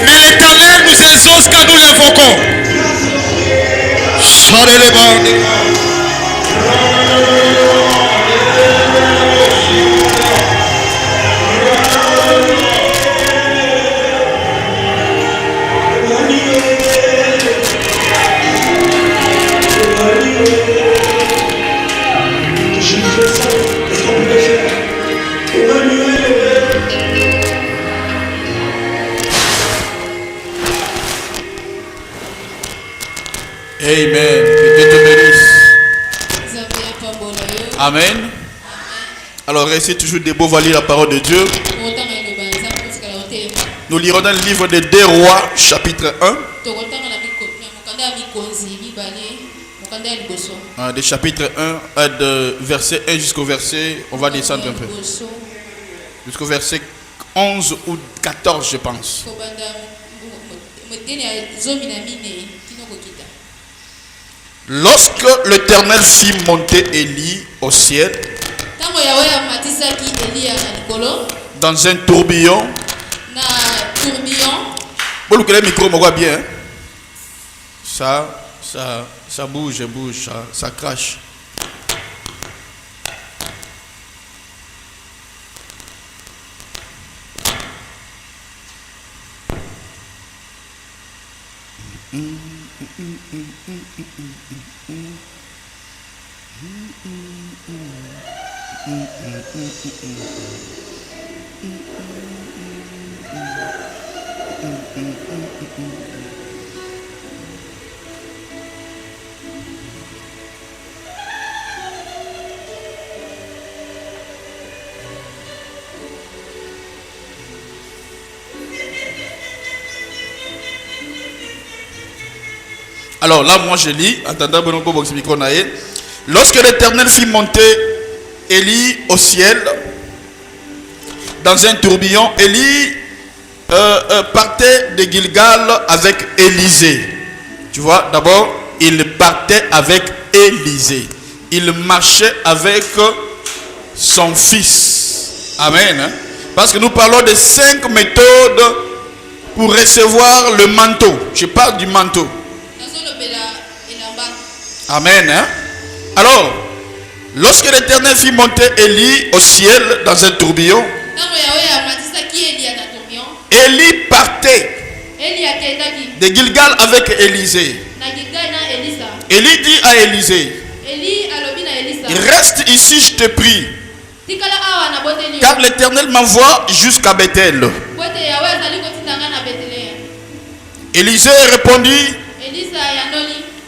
Mais l'Éternel nous exauce quand nous l'invoquons. Amen. Que Dieu te bénisse. Amen. Alors restez toujours debout, on va lire la parole de Dieu. Nous lirons dans le livre des 2 Rois, chapitre 1. Des chapitres 1, de verset 1 jusqu'au verset, on va descendre un peu. Jusqu'au verset 11 ou 14, je pense. Lorsque l'Éternel fit monter Élie au ciel, dans un tourbillon, vous le connaissez, le micro me voit bien. Ça bouge, ça crache. Alors là, moi je lis, lorsque l'Éternel fit monter Élie au ciel, dans un tourbillon, Élie partait de Gilgal avec Élisée. Tu vois, d'abord, il partait avec Élisée. Il marchait avec son fils. Amen. Parce que nous parlons de 5 méthodes pour recevoir le manteau. Je parle du manteau. Amen. Alors, lorsque l'Éternel fit monter Élie au ciel dans un tourbillon, Élie partait de Gilgal avec Élisée. Élie dit à Élisée, reste ici, je te prie, car l'Éternel m'envoie jusqu'à Bethel. Élisée répondit,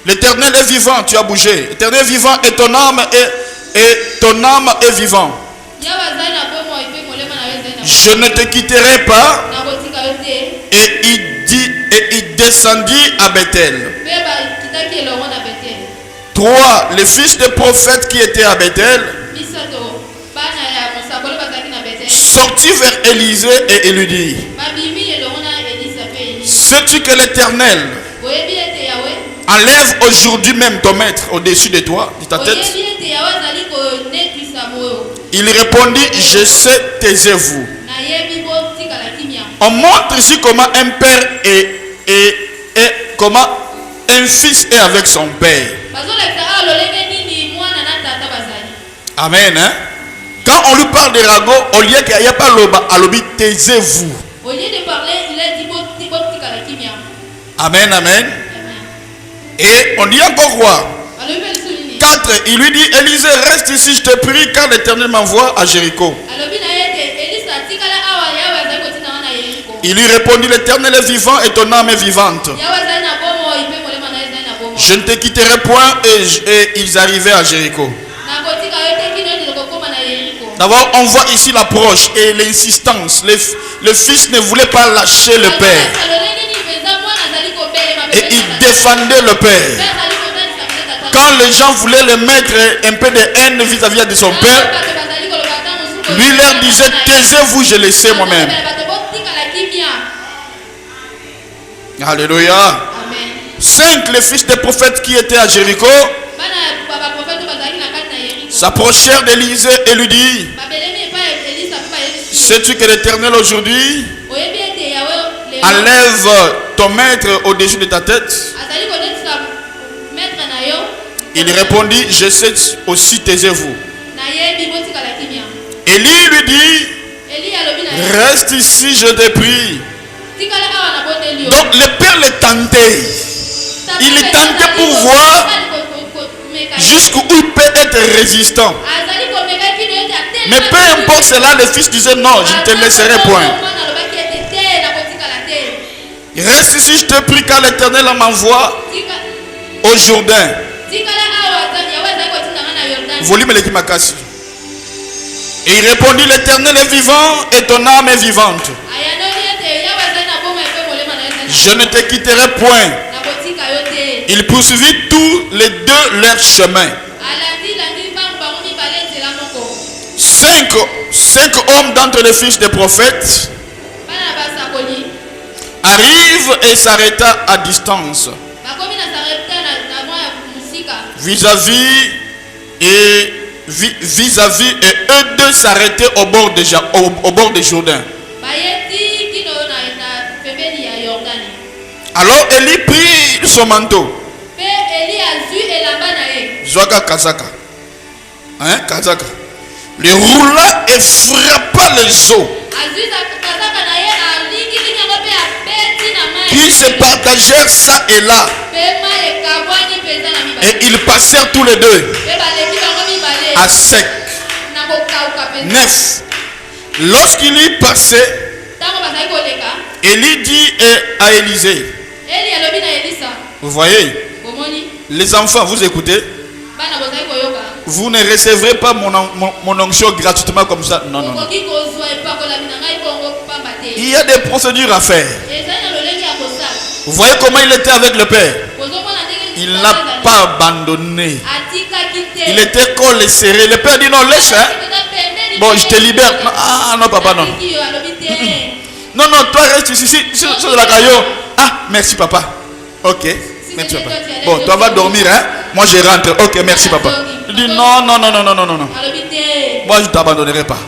l'Éternel est vivant, tu as bougé. L'Éternel est vivant et ton âme est vivant. Je ne te quitterai pas. Et il descendit à Bethel. 3. Les fils des prophètes qui étaient à Bethel sortit vers Élisée et il lui dit, sais-tu que l'Éternel enlève aujourd'hui même ton maître au-dessus de toi, de ta tête? Il répondit, je sais, taisez-vous. On montre ici comment un père et comment un fils est avec son père. Amen. Hein? Quand on lui parle de ragot, au lieu qu'il n'y a pas l'oba, à l'obi, taisez-vous. Au lieu de parler, il a dit amen, amen. Et on dit encore quoi? 4. Il lui dit, Élisée, reste ici, je te prie, car l'Éternel m'envoie à Jéricho. Il lui répondit, l'Éternel est vivant et ton âme est vivante. Je ne te quitterai point. Et ils arrivaient à Jéricho. D'abord, on voit ici l'approche et l'insistance. Le fils ne voulait pas lâcher le père. Et il défendait le père. Quand les gens voulaient le mettre un peu de haine vis-à-vis de son père, lui leur disait, taisez-vous, je le sais moi-même. Alléluia. 5, les fils des prophètes qui étaient à Jéricho s'approchèrent d'Élisée et lui dit, sais-tu que l'Éternel aujourd'hui enlève ton maître au-dessus de ta tête? Il répondit, je sais aussi, taisez-vous. Élie lui dit, reste ici, je te prie. Donc le père le tentait. Il le tentait pour voir jusqu'où il peut être résistant. Mais peu importe cela, le fils disait non, je ne te laisserai point. Reste ici, je te prie, car l'Éternel m'envoie au Jourdain. Volume l'équipe Makassi. Et il répondit, l'Éternel est vivant et ton âme est vivante. Je ne te quitterai point. Il poursuivit tous les deux leur chemin. 5 hommes d'entre les fils des prophètes arrivent et s'arrêta à distance vis-à-vis et eux deux s'arrêtaient au bord de Jourdain. Alors Élie prit son manteau. Zoaka Kazaka. Hein, Kazaka. Le roula et frappa les eaux qui se partagèrent ça et là. Et ils passèrent tous les deux à sec. 9. Lorsqu'il y passait, Élie dit à Élisée, vous voyez, les enfants, vous écoutez, vous ne recevrez pas mon onction gratuitement comme ça. Non, non, non. Il y a des procédures à faire. Vous voyez comment il était avec le père. Il n'a pas abandonné. Il était collé serré. Le père dit non, laisse. Hein? Bon, je te libère. Ah non, papa, non. Non, non, toi reste ici. Sur la caillou. Ah, merci, papa. Ok. Merci, papa. Bon, toi va dormir. Hein? Moi, je rentre. Ok, merci, papa. Il dit non, non, non, non, non, non, non. Moi, je ne t'abandonnerai pas.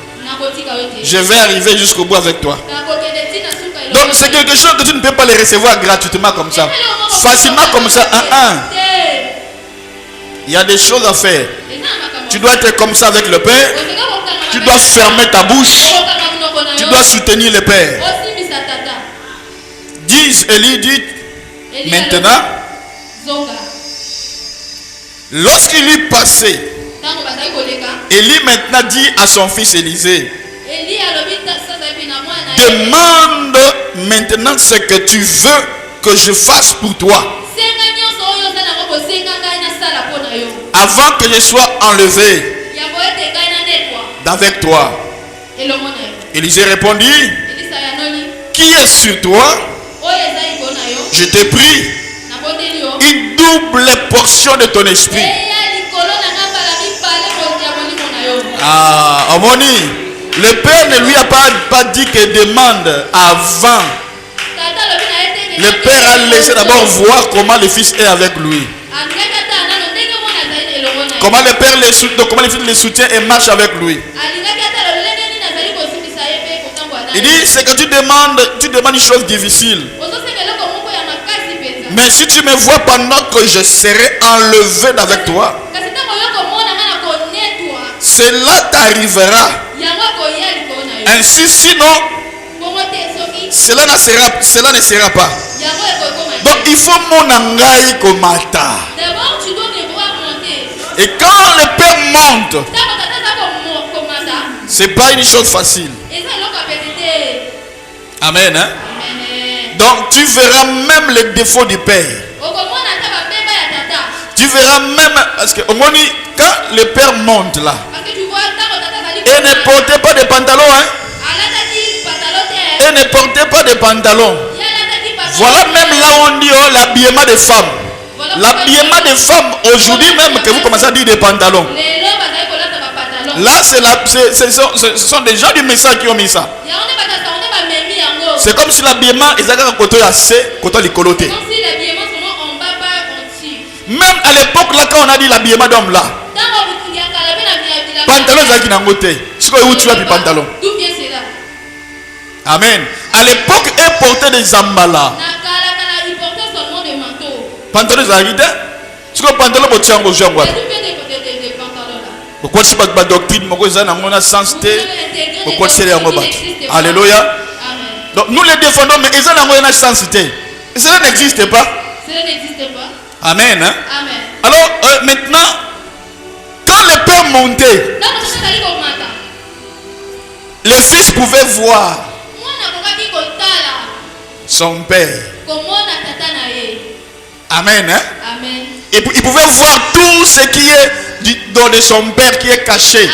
Je vais arriver jusqu'au bout avec toi. Donc, c'est quelque chose que tu ne peux pas le recevoir gratuitement comme ça. Facilement comme ça. Il y a des choses à faire. Tu dois être comme ça avec le Père. Tu dois fermer ta bouche. Tu dois soutenir le Père. Élie dit maintenant, lorsqu'il eut passé, Élie maintenant dit à son fils Élisée, demande maintenant ce que tu veux que je fasse pour toi avant que je sois enlevé d'avec toi. Élisée répondit, qui est sur toi? Je t'ai pris une double portion de ton esprit. Ah, Omoni, le père ne lui a pas dit que demande avant. Le père a laissé d'abord voir comment le fils est avec lui. Comment le père le soutient, comment le fils le soutient et marche avec lui. Il dit, c'est que tu demandes une chose difficile. Mais si tu me vois pendant que je serai enlevé d'avec toi, cela t'arrivera. Ainsi, sinon, cela ne sera pas. Donc, il faut mon angai komata. Et quand le père monte, c'est pas une chose facile. Amen. Hein? Donc tu verras même les défauts du père. Tu verras même, parce que quand le père monte là, et ne portait pas de pantalon, hein? Et ne portait pas de pantalon. Voilà même là où on dit oh, l'habillement des femmes. L'habillement des femmes, aujourd'hui même, que vous commencez à dire des pantalons. Là, ce sont des gens du message qui ont mis ça. C'est comme si l'habillement est à côté assez, côté les colotés. Même à l'époque, là, quand on a dit l'habillement d'homme là, pantalon, c'est qui n'a goûté. C'est quoi, où tu as mis pantalon? D'où vient cela? Amen. À l'époque, ils portaient des zambala. Ils portaient seulement des manteaux. Pantalon, c'est qui? C'est quoi, pantalon, c'est qui? D'où vient des pantalons là? Pourquoi c'est pas de doctrine? Pourquoi c'est un sens? Pourquoi c'est un mot? Alléluia. Donc nous les défendons, mais ils ont un sens. Cela n'existe pas. Cela n'existe pas. Amen. Hein? Amen. Alors maintenant, quand le père montait, les fils pouvaient voir son père. Amen. Hein? Amen. Et ils pouvaient voir tout ce qui est dans de son père qui est caché.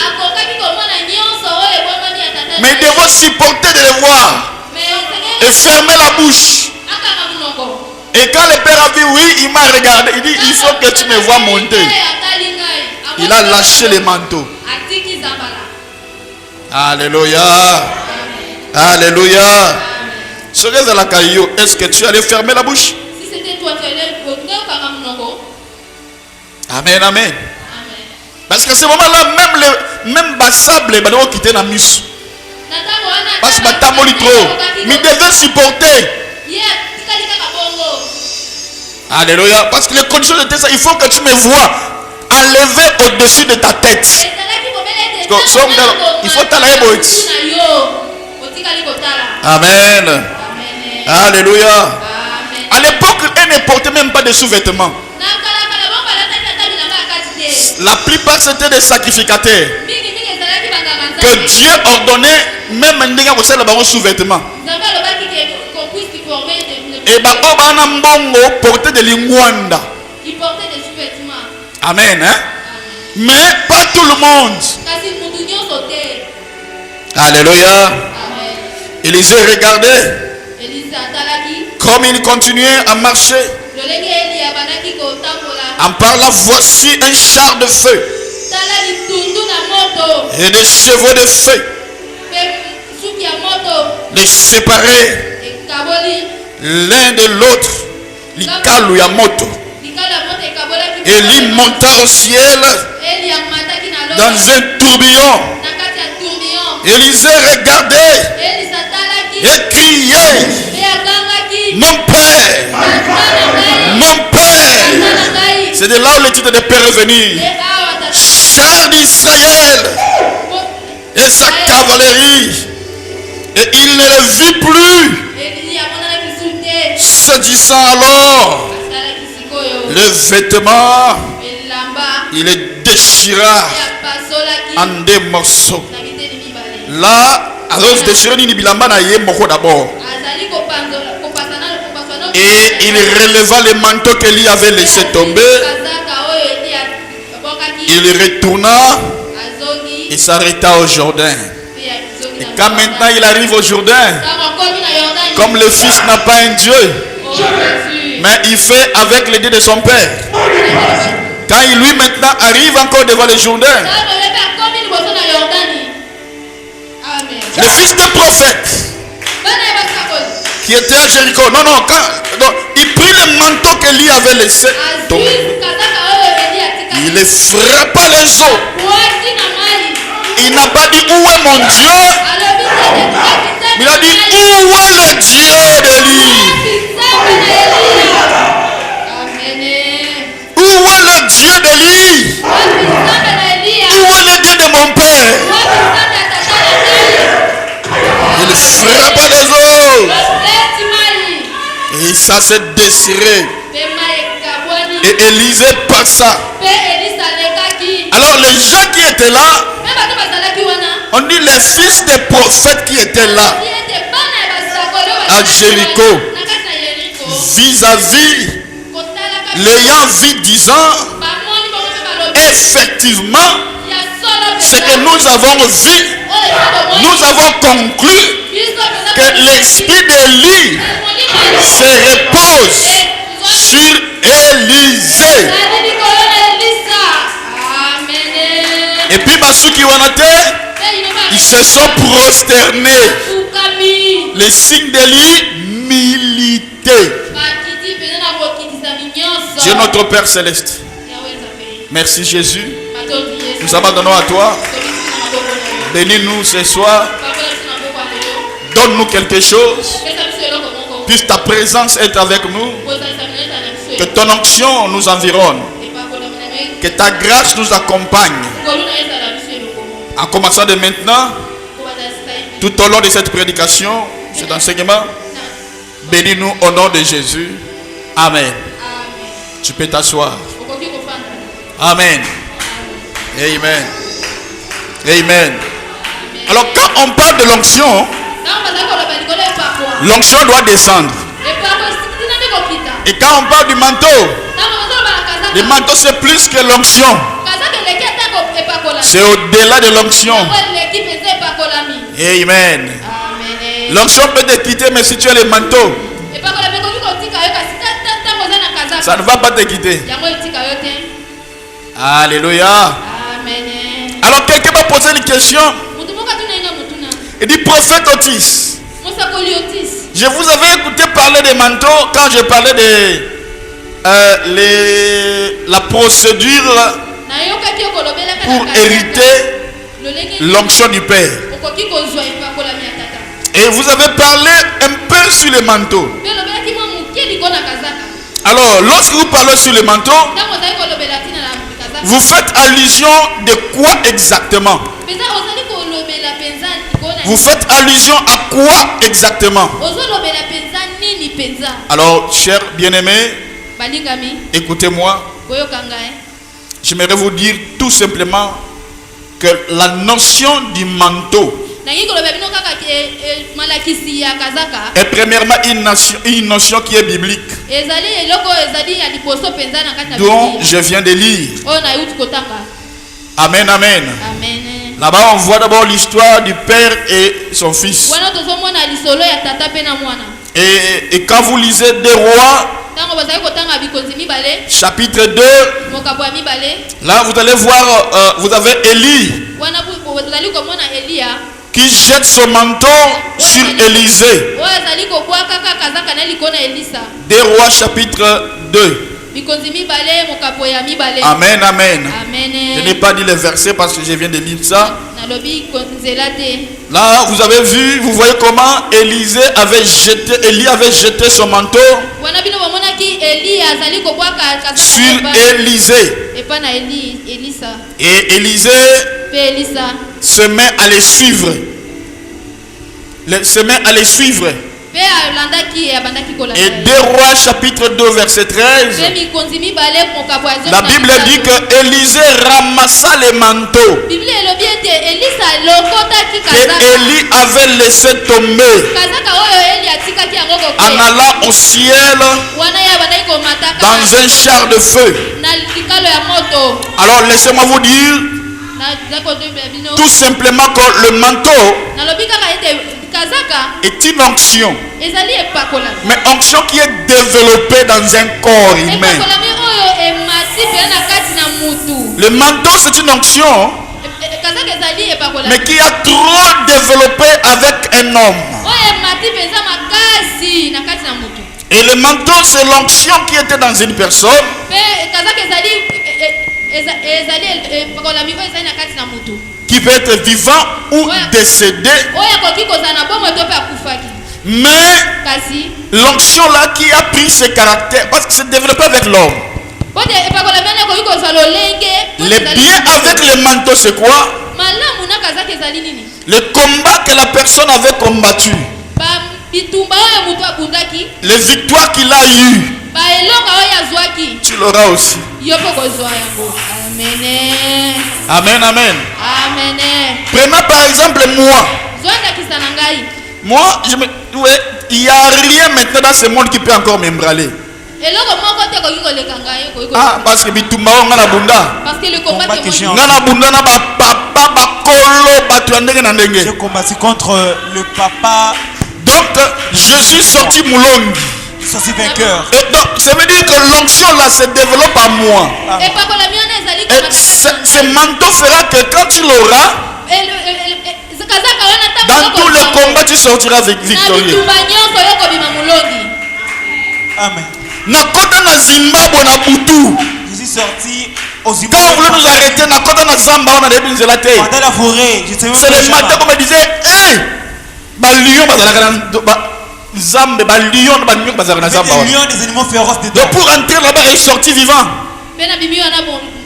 Mais ils devaient supporter de le voir et fermer la bouche. Et quand le père a vu, oui, il m'a regardé. Il dit, il faut que tu me vois monter. Il a lâché les manteaux. Alléluia. Alléluia. Est-ce que tu allais fermer la bouche? Si c'était toi, tu allais amen, amen. Parce qu'à ce moment-là, même Bassable, il doit quitter la mus. Parce que Batamoli trop. Mais il devait supporter. Alléluia. Parce que les conditions étaient ça. Il faut que tu me vois enlever au-dessus de ta tête. Il faut t'aller. Amen. Alléluia. À l'époque, elle ne portait même pas de sous-vêtements. La plupart c'était des sacrificateurs que Dieu ordonnait même un sous-vêtements. Et portait des lingwanda. Il portait des sous-vêtements. Amen. Hein? Mais pas tout le monde. Alléluia. Élisée regardait. Comme il continuait à marcher. En parlant, voici un char de feu et des chevaux de feu. Les séparer l'un de l'autre. Et il monta au ciel dans un tourbillon. Élisée regardait et criait, mon père, mon père. C'est de là où le titre de père est venu. Char d'Israël et sa cavalerie. Et il ne le vit plus. Se disant alors, le vêtement, il est déchira en deux morceaux. Là, alors déchiré ni bilamba na yé moko d'abord. Et il releva les manteaux qu'il y avait laissé tomber. Il retourna et s'arrêta au Jourdain. Et quand maintenant il arrive au Jourdain, comme le fils n'a pas un Dieu, mais il fait avec l'aide de son père. Quand il lui maintenant arrive encore devant le Jourdain, le fils d'un prophète qui était à Jéricho, quand il prit le manteau que lui avait laissé tomber. Il les frappa les os. Il n'a pas dit où est mon Dieu. Il a dit où est le Dieu d'Élie. Où est le Dieu d'Élie? Où est le Dieu de mon père? Il frappa les os. Et ça s'est déchiré. Et Élisée passa. Alors les gens qui étaient là, on dit les fils des prophètes qui étaient là à Jéricho, vis-à-vis, l'ayant vu disant, effectivement, ce que nous avons vu, nous avons conclu que l'esprit d'Élie se repose sur Élisée. ceux qui ont noté, ils se sont prosternés. Les signes d'Élie militaient. Dieu notre Père Céleste. Merci Jésus. Nous abandonnons à toi. Bénis-nous ce soir. Donne-nous quelque chose. Puisse ta présence être avec nous. Que ton onction nous environne. Que ta grâce nous accompagne. En commençant de maintenant, tout au long de cette prédication, cet enseignement, bénis-nous au nom de Jésus. Amen. Tu peux t'asseoir. Amen. Amen. Amen. Alors quand on parle de l'onction, l'onction doit descendre. Et quand on parle du manteau, le manteau c'est plus que l'onction. C'est au-delà de l'onction. Amen. L'onction peut te quitter, mais si tu as le manteau, ça ne va pas te quitter. Alléluia. Alors quelqu'un m'a posé une question. Il dit prophète Otis. Je vous avais écouté parler des manteaux quand je parlais de la procédure pour hériter l'onction du Père. Et vous avez parlé un peu sur les manteaux. Alors, lorsque vous parlez sur les manteaux, vous faites allusion de quoi exactement? Vous faites allusion à quoi exactement? Alors, chers bien-aimés, écoutez-moi. J'aimerais vous dire tout simplement que la notion du manteau est premièrement une notion qui est biblique, dont je viens de lire. Amen, amen. Là-bas, on voit d'abord l'histoire du père et son fils. Et quand vous lisez des rois, chapitre 2, là vous allez voir, vous avez Élie qui jette son manteau sur Élisée. Des rois chapitre 2. Amen, amen. Je n'ai pas dit les versets parce que je viens de lire ça. Là, vous avez vu, vous voyez comment Élie avait jeté son manteau sur Élisée. Et Élisée se met à les suivre. Et 2 Rois chapitre 2 verset 13, la Bible dit que Élisée ramassa les manteaux que Élie avait laissé tomber en allant au ciel dans un char de feu. Alors laissez-moi vous dire tout simplement que le manteau est une onction, mais onction qui est développée dans un corps humain. Le manteau c'est une onction, mais qui a trop développé avec un homme. Et le manteau c'est l'onction qui était dans une personne, qui peut être vivant ou décédé. Mais l'onction là qui a pris ses caractères, parce que c'est développé avec l'homme. Le bien avec le manteau c'est quoi? Le combat que la personne avait combattu, les victoires qu'il a eues, tu l'auras aussi. Amen, amen. Prenons par exemple moi, il n'y a rien maintenant dans ce monde qui peut encore m'embraler. Ah, parce que je combattis contre le papa. Donc, je suis sorti Moulongi. Sois vainqueur. Et donc, ça veut dire que l'onction là se développe en moi. Et pas que la mienne ezali Et comme ce manteau fera que quand tu l'auras, dans tous les combats, tu sortiras victorieux. Amen. Nakota na Zimbabwe na Butu. Je suis sorti aux Quand on voulait nous arrêter, Nakota na Zamba, on a des bins de la terre. pendant la forêt. Je C'est le matin qu'on me disait, hé, Balion, Zambe, Balion, Zamba. des lions, des animaux féroces dedans. Donc pour entrer là-bas, il est sorti vivant.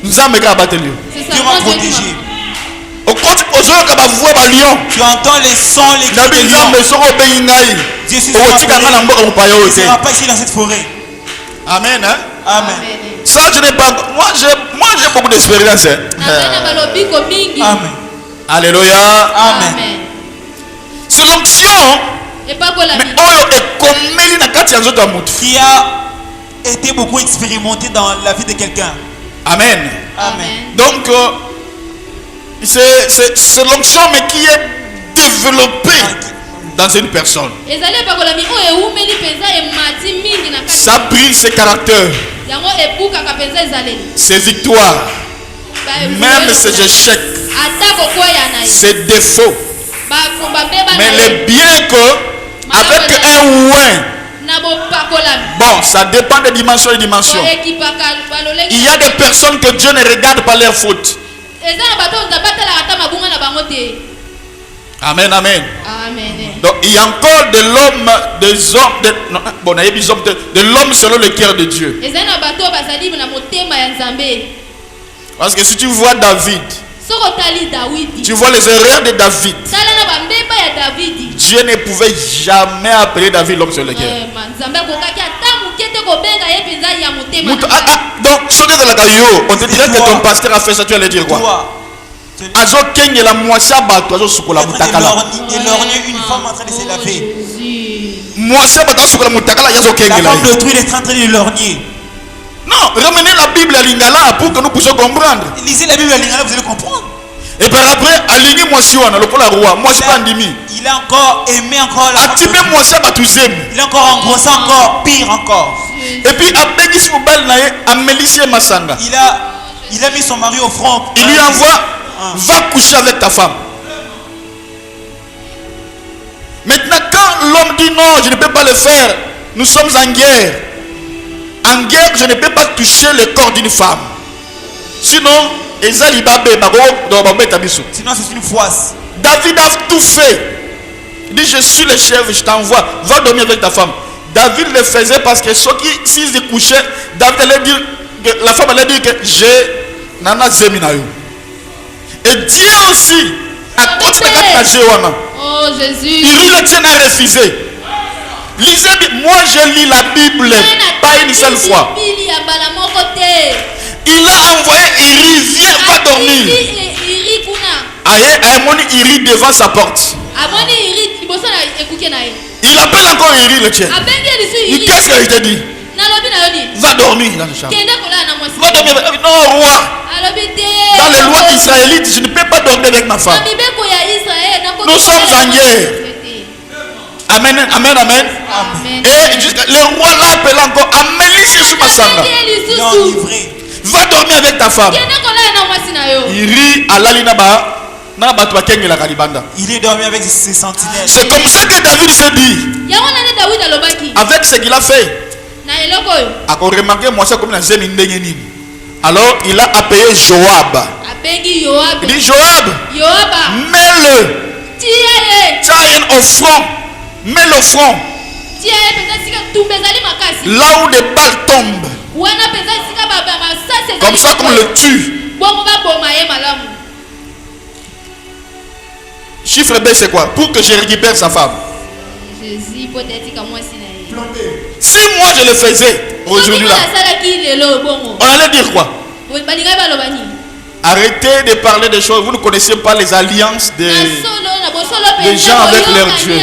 Zambe a battu le lion. Dieu m'a protégé. Au compte, aux autres, quand on voit Balion, Tu entends les sons, les cris Nabi des lions. Zambe, Soro Beingai. Dieu suis Au Tika Ngana Mboka Il Mupayo ne aussi. sera pas ici dans cette forêt. Amen, hein? Amen. Ça, je n'ai pas. Moi, j'ai beaucoup d'expérience. Hein? Amen. Alléluia. Amen. C'est l'onction. Mais Oyo est comme na kati ya nzoto ya mutu. Qui a été beaucoup expérimenté dans la vie de quelqu'un. Amen. Amen. Donc, c'est l'onction, mais qui est développée dans une personne. Ça brille ses caractères, ses victoires, même ses échecs, ses défauts. Mais le bien que, avec un ouin, bon, ça dépend des dimensions et dimensions. Il y a des personnes que Dieu ne regarde pas leurs fautes. Amen, amen. Donc il y a encore de l'homme, des hommes, de l'homme selon le cœur de Dieu. Parce que si tu vois David, tu vois les erreurs de David. Dieu ne pouvait jamais appeler David l'homme sur le cœur. Donc, on te dirait que ton pasteur a fait ça, tu allais dire quoi? Azo kenge la moissia bato azo sukola mutakala. Il lorgnait une femme en train de se laver. Moissia bato sukola mutakala yazo kenge La la. femme d'autrui est en train de lorgner. Non, ramenez la Bible à Lingala pour que nous puissions comprendre. Lisez la Bible à Lingala, vous allez comprendre. Et par après, aligné moissia wana lokola roi, moissia pandimi. Il a encore aimé encore la Atibé moissia batuzem. Il a encore engrossé encore, pire encore. Et puis abegi soubal nae amélicie masanga. Il a mis son mari au front. Il lui envoie, va coucher avec ta femme. Maintenant, quand l'homme dit non, je ne peux pas le faire, nous sommes en guerre. En guerre, je ne peux pas toucher le corps d'une femme. Sinon, Sinon, c'est une foisse. David a tout fait. Il dit, je suis le chef, je t'envoie. Va dormir avec ta femme. David le faisait parce que ceux qui, s'ils se couchaient, David allait dire, la femme allait dire que j'ai nana zeminayo. Et Dieu aussi, à cause de la Jéwana, il le tient à refuser. Lisez, moi je lis la Bible pas une seule fois. Il a envoyé Iri, viens, va dormir. Aye, Iri devant sa porte. Il appelle encore Iri le tien. Qu'est-ce que je te dis? Va dormir dans le champ. Va dormir avec... Non, roi. Dans les lois israélites, je ne peux pas dormir avec ma femme. Nous sommes en guerre. Amen, amen, amen. Et le roi l'appelle encore. Amélie sur ma sanga. Va dormir avec ta femme. Il rit à l'Alinaba. Il est dormi avec ses sentinelles. C'est comme ça que David se dit. Avec ce qu'il a fait. Alors il a appelé Joab. Il dit Joab, mets-le. Tiens au front. Mets le front. Là où les balles tombent. Comme ça qu'on le tue. Chiffre B c'est quoi? Pour que je récupère sa femme. Si moi je le faisais aujourd'hui là, on allait dire quoi? Arrêtez de parler des choses. Vous ne connaissez pas les alliances des gens avec leur Dieu.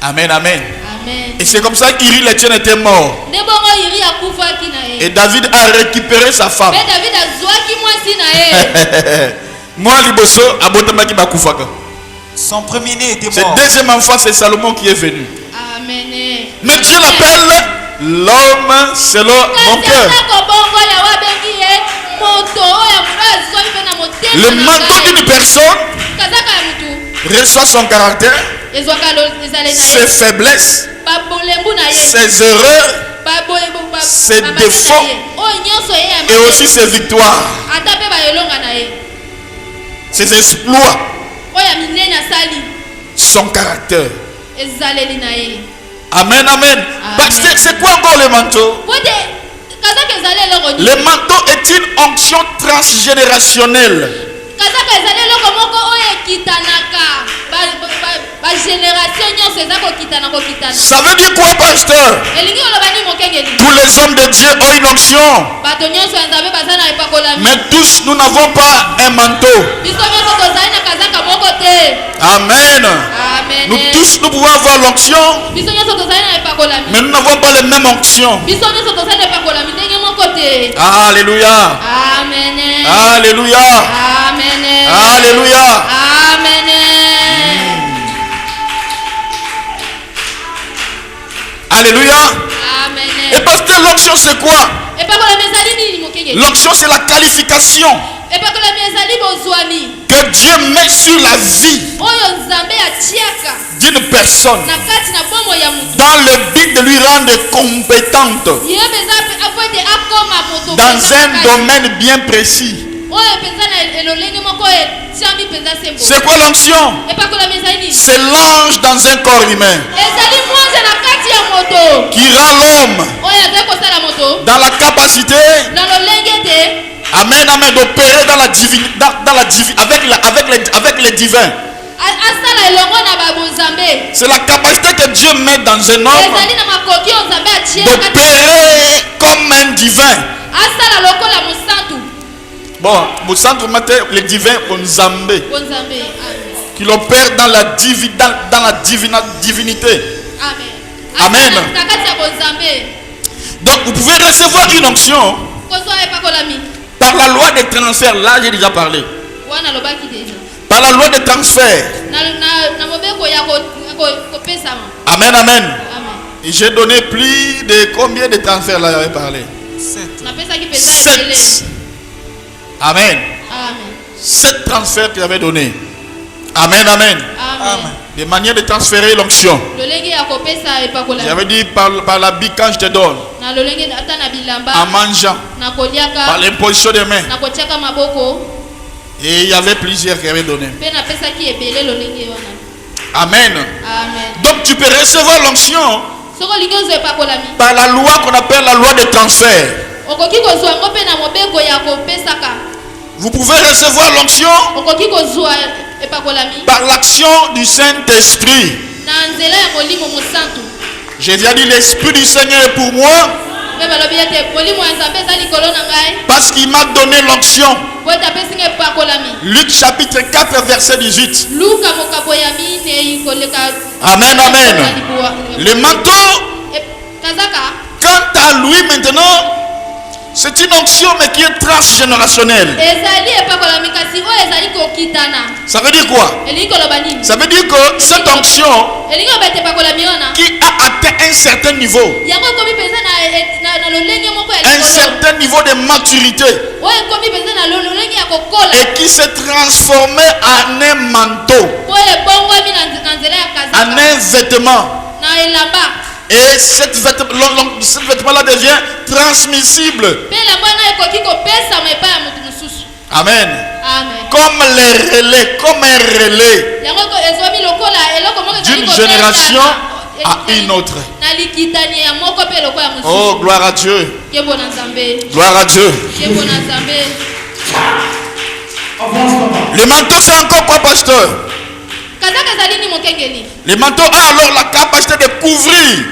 Amen, amen. Et c'est comme ça qu'Iri l'Étienne était mort. Et David a récupéré sa femme. Moi, Liboso, Abotamaki Bakufaka. Son premier-né était Ce mort. deuxième enfant, c'est Salomon qui est venu. Amen. Mais Dieu l'appelle l'homme selon mon cœur. Le manteau d'une personne reçoit son caractère, ses faiblesses, ses erreurs, ses défauts et aussi ses victoires, ses exploits, son caractère. Amen, amen. Parce que c'est quoi encore le manteau? Le manteau est une onction transgénérationnelle. Ça veut dire quoi, pasteur? Tous les hommes de Dieu ont une onction. Mais tous, nous n'avons pas un manteau. Amen. Nous tous, nous pouvons avoir l'onction, mais nous n'avons pas les mêmes onctions. Alléluia. Amen. Alléluia. Amen. Alléluia. Amen. Alléluia. Amen. Et parce que l'onction, c'est quoi? L'onction, c'est la qualification que Dieu met sur la vie d'une personne dans le but de lui rendre compétente dans un domaine bien précis. C'est quoi l'onction? C'est l'ange dans un corps humain qui rend l'homme dans la capacité, amen, amen, d'opérer dans la avec les divins. C'est la capacité que Dieu met dans un homme d'opérer comme un divin. Bon, vous centre le divin Onzambé, qui l'opère dans la divinité. Amen. Donc vous pouvez recevoir une onction par la loi des transferts. Là j'ai déjà parlé. Par la loi des transferts. Amen, amen. Et j'ai donné plus de combien de transferts là j'avais parlé? 7. Amen. 7 transferts que j'avais donné. Amen, amen. Amen. Des manières de transférer l'onction. J'avais dit par l'habit quand je te donne. En mangeant. Par l'imposition des mains. Et il y avait plusieurs qui avaient donné. Amen. Donc tu peux recevoir l'onction par la loi qu'on appelle la loi de transfert. Vous pouvez recevoir l'onction par l'action du Saint-Esprit. J'ai déjà dit, l'Esprit du Seigneur est pour moi parce qu'il m'a donné l'onction. Luc chapitre 4 verset 18. Amen, amen. Le manteau, quant à lui maintenant, c'est une onction mais qui est transgénérationnelle. Ça veut dire quoi? Ça veut dire que cette onction qui a atteint un certain niveau, un certain niveau de maturité, et qui s'est transformé en un manteau, en un vêtement. Et cette vêtement-là devient transmissible. Amen. Comme les relais, comme un relais d'une génération à une autre. Oh, gloire à Dieu. Gloire à Dieu. Le manteau, c'est encore quoi, pasteur? Le manteau a alors la capacité de couvrir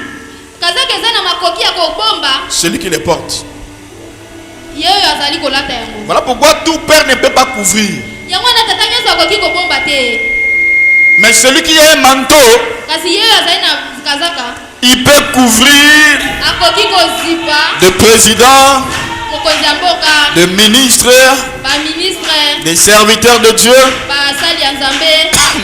celui qui les porte. Voilà pourquoi tout père ne peut pas couvrir. Mais celui qui a un manteau, il peut couvrir de présidents, de ministres, des serviteurs de Dieu,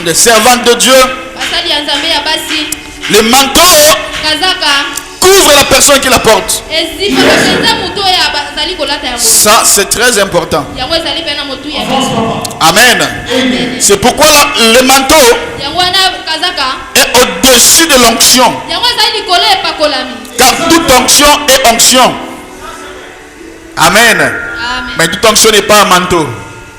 des servantes de Dieu, basali ya nzambe ya basi le manteau kazaka couvre la personne qui la porte. ezipa bapenza motu oyo bazali kolata yango Ça, c'est très important. yango ezali mpe na motu ya biso Amen. Amen. C'est pourquoi le manteau yango wana kazaka est au-dessus de l'onction. yango ezali likolo epakolami Car toute onction est onction. Amen. amen Mais toute onction n'est pas un manteau.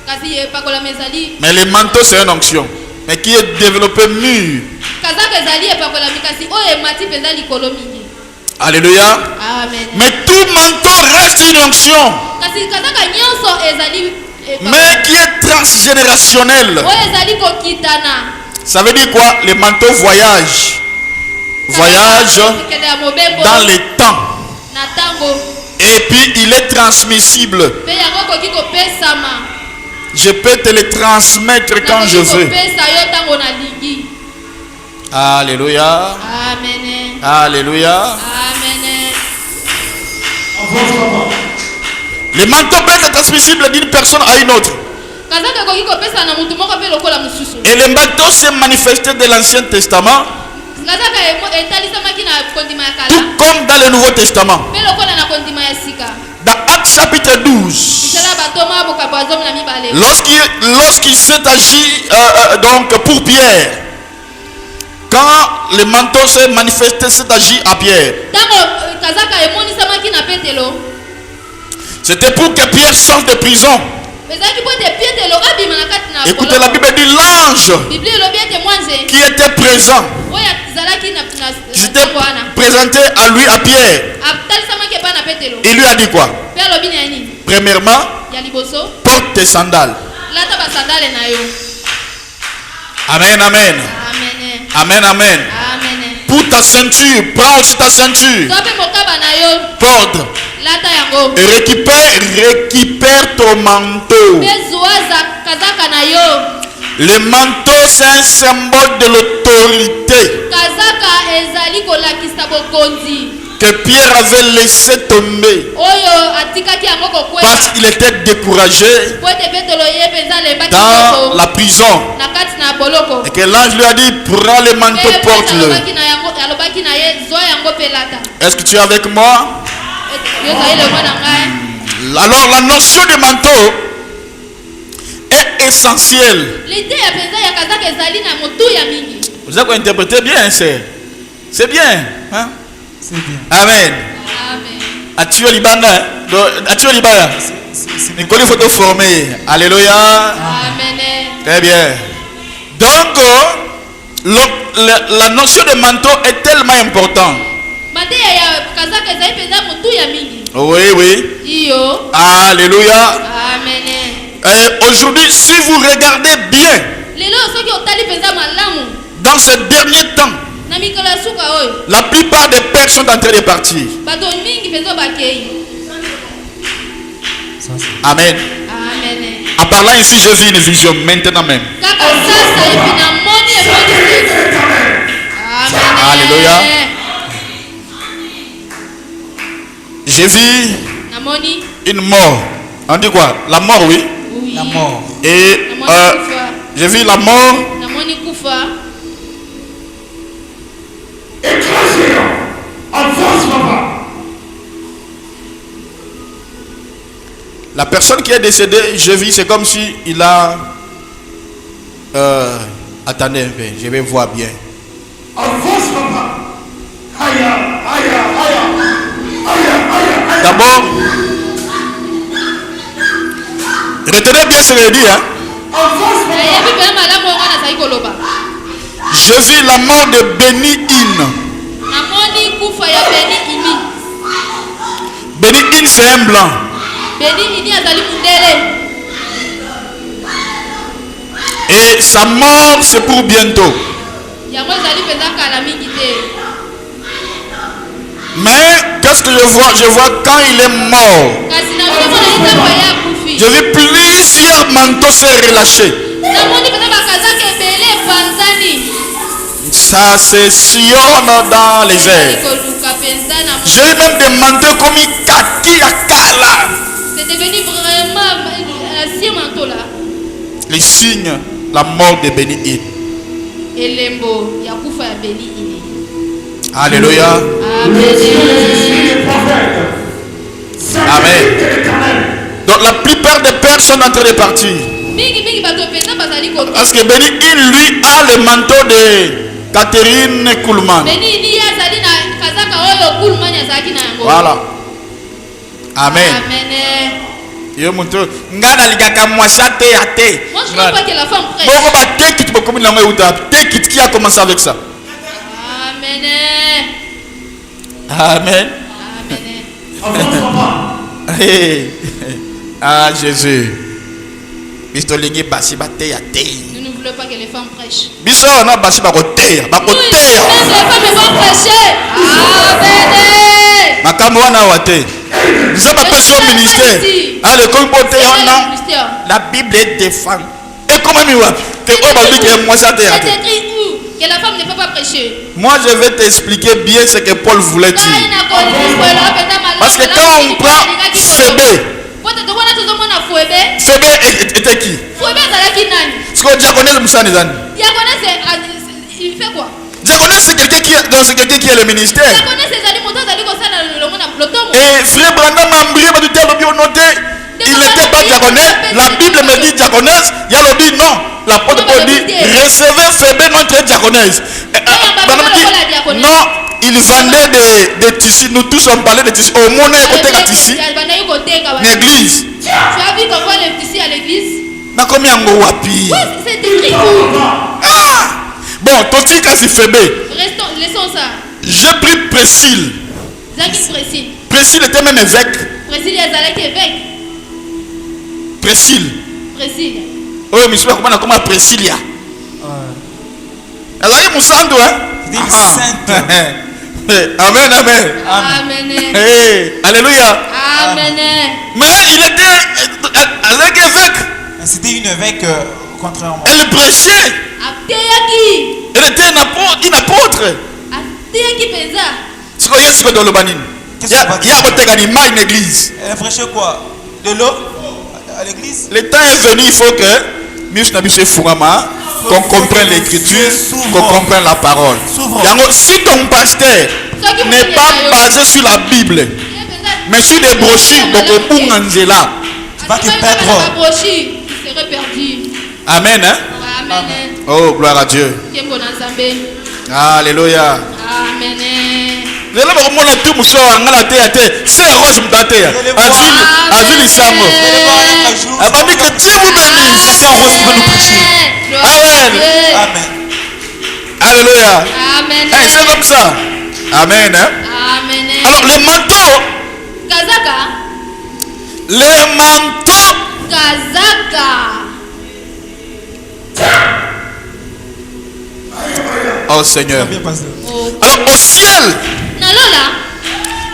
kasi epakolami ezali Mais le manteau, c'est une onction. Mais qui est développé mûr. kazaka ezali epakolami kasi oyo emati mpenza likolo mingi Alléluia. amen Mais tout manteau reste une onction. kasi kazaka nyonso ezali Mais qui est transgénérationnel. oyo ezali kokitana Ça veut dire quoi? Le manteau voyage. Voyage ekende ya mobembo dans les temps. na ntango Et puis il est transmissible. mpe yango okoki kopesama Je peux te le transmettre quand je veux. kopesa yo ntango nalingi Alléluia. amen Alléluia. amen Le manteau peut être transmissible d'une personne à une autre. kazaka ekoki kopesa na motu moko mpe lokola mosusu Et le manteau s'est manifesté de l'Ancien Testament, kazaka etalisamaki na kondima ya kala tout comme dans le Nouveau Testament. mpe lokola na kondima ya sika Dans Actes chapitre 12, misala batoma bokabo ya zomi na mibale lorsqu'il s'est agi donc pour Pierre, quand le manteau s'est manifesté, s'est agi à Pierre, ntango kazaka emonisamaki na petelo c'était pour que Pierre sorte de prison. ezalaki po ete petelo abima na kati na Écoutez, la Bible dit l'ange biblia elobi ete mwanze qui était présent, oyo azalaki qui s'était ntango wana présenté à lui, à Pierre, atalisamaki epai na petelo il lui a dit quoi? mpe alobi na ya nini Premièrement, ya liboso porte tes sandales. lata basandale na yo Amen, amen. amene Amen, amen. amene Pour ta ceinture, prends aussi ta ceinture. to mpe mokaba na yo Porte. lata yango Et récupère ton manteau. mpe zwa kazaka na yo Le manteau, c'est un symbole de l'autorité kazaka ezali kolakisa bokonzi que Pierre avait laissé tomber oyo atikaki yango kokwela parce qu'il était découragé po ete petelo ye mpenza alembaki dans moko la prison. na kati na boloko Et que l'ange lui a dit, prends le manteau, Mpe porte-le. alobaki na ye zwa yango mpe lata Est-ce que tu es avec moi? yo ezali lengwa na ngai Alors la notion de manteau est essentielle. lide ya mpenza ya kazaka ezali na motuya mingi Vous avez interprété bien, c'est bien. Hein? C'est bien. Amen. amen As-tu libana? As-tu libana? Il faut te former. Alléluia. amen Très bien. Donc, la notion de manteau est tellement importante. mateya ya kazaka ezali mpenza motuya mingi Oui, oui. iyo Alléluia. amen Et aujourd'hui, si vous regardez bien, lelo soki otali mpenza malamu dans ces derniers temps, na mikolo ya suka oyo la plupart des personnes sont en train de partir. bato mingi mpenza bakei Ça, c'est... Amen. amen En parlant ici, j'ai vu une vision maintenant même. kaka sasa epi namoni emonisi amen Alléluia. J'ai vu namoni une mort. On dit quoi? La mort, oui. oui La mort. Et namoni kufa j'ai vu la mort namoni kufa la personne qui est décédée, je vis, c'est comme si il a... attendez un peu, je vais voir bien. D'abord, retenez bien ce que je dis. Hein? nayebi mpe malamu oyo nga nazali koloba Je vis la mort de Béni In. namoni kufa ya beni ini Béni In, c'est un blanc. beni ini azali mundele Et sa mort, c'est pour bientôt. yango ezali mpenza kala mingi te Mais qu'est-ce que je vois? Je vois quand il est mort. kasi na mpe mona ntango ya akufi Je vis plusieurs manteaux se relâcher. namoni mpenza bakazaka ebele epanzani Ça se sillonne dans les airs. koluka mpenza na J'ai eu même des manteaux comme kaki à kala. c'est devenu vraiment ancien manteau là Les signes, la mort de Béni In. elembo ya kufa ya Beli ile. Alléluia. Amen. Amen. Donc la plupart des pères sont en train de partir. Mingi bato pesa bazali ko. Parce que Beni, il lui a le manteau de Catherine Kuhlman. Beni ni azali na kazaka oyo Kuhlman azaki na yango. Voilà. Amen. Amen. Yo monto ngana ligaka mwasa te ya te. Moi je crois pas que la femme prêche. Boko ba te kit boko mi lango uta. Te kit qui a commencé avec ça. Amen. Amen. Amen. Hey. Ah Jésus. Bisto lingi basi ba te ya te. Nous ne voulons pas que les femmes prêchent. Biso na basi ba ko te ya. Ba ko Oui, te ya. les femmes vont prêcher. Amen. Makambo wana wa te. Nous avons prêché au ministère. Ah, le communauté, la Bible défend. Et comment il va? Que c'est écrit où que la femme ne peut pas prêcher. Moi, je vais t'expliquer bien ce que Paul voulait dire. Parce que quand on prend Phébé, Phébé était qui? Ce que diaconesse Moussa Nizani. Il fait quoi? Diaconesse, c'est quelqu'un qui est le ministère. Et frère Brandam a oublié de dire le noté. Il n'était pas diaconesse. La Bible me dit diaconesse. Il y a le dit non. L'apôtre Paul dit recevez Phébé notre diaconesse. Non, il vendait des tissus. Nous tous on parlait de tissus. Au monde côté de tissus. L'église. Tu as vu comment les tissus à l'église? Na combien ngo wapi? C'est écrit où? Ah! Bon, ton tic a si Phébé. Laissons ça. J'ai pris Priscille. Priscille était même évêque. Priscille est évêque. Priscille. Oui, mais je sais pas comment Priscilla. Elle a eu mon sang, hein? Amen, amen. Amen. Hey, alléluia. Amen. Mais il était avec évêque. C'était une évêque, contrairement. Elle prêchait. Elle était une apôtre. C'est quoi, c'est dans le banin? Il y a une église. Elle prêchait quoi? De l'eau à l'église? Le temps est venu, il faut que qu'on comprenne l'écriture, qu'on comprenne la parole. Si ton pasteur n'est pas basé sur la Bible, mais sur des brochures, donc tu vas te perdre. Amen. Hein? Amen. Oh, gloire à Dieu. Alléluia. Amen. Je vais vous montrer tout mon soeur en la terre. C'est rose m'dater. Avili Sango. Avant que Dieu vous bénisse. C'est un rose qui va nous prêcher. Amen. Amen. Alléluia. Amen. C'est comme ça. Amen. Hein? Amen. Alors les manteaux. Kazaka. Les manteaux. Kazaka. Oh Seigneur. Alors au ciel,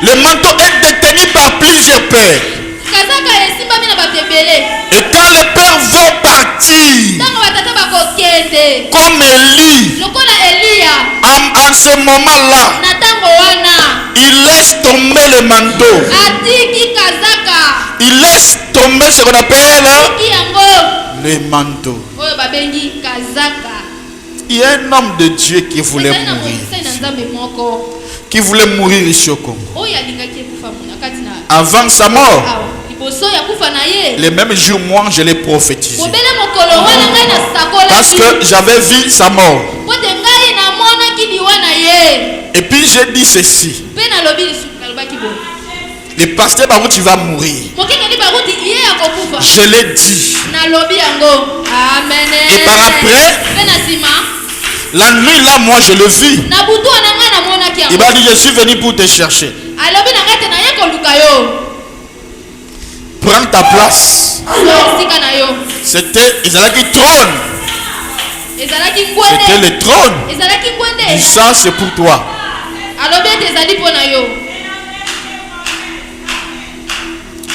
le manteau est détenu par plusieurs pères. Et quand les pères vont partir, comme Élie, en ce moment-là, il laisse tomber le manteau. Il laisse tomber ce qu'on appelle les manteaux. Il y a un homme de Dieu qui voulait mourir. Qui voulait mourir ici au Congo. Avant sa mort, le même jour, moi, je l'ai prophétisé. Parce que j'avais vu sa mort. Et puis j'ai dit ceci. Le pasteur Barout, il va mourir. Je l'ai dit. Et par après, la nuit là, moi je l'ai vu. Il m'a dit, je suis venu pour te chercher. Prends ta place. C'était Ezalaki trône. C'était le trône. Et ça c'est pour toi.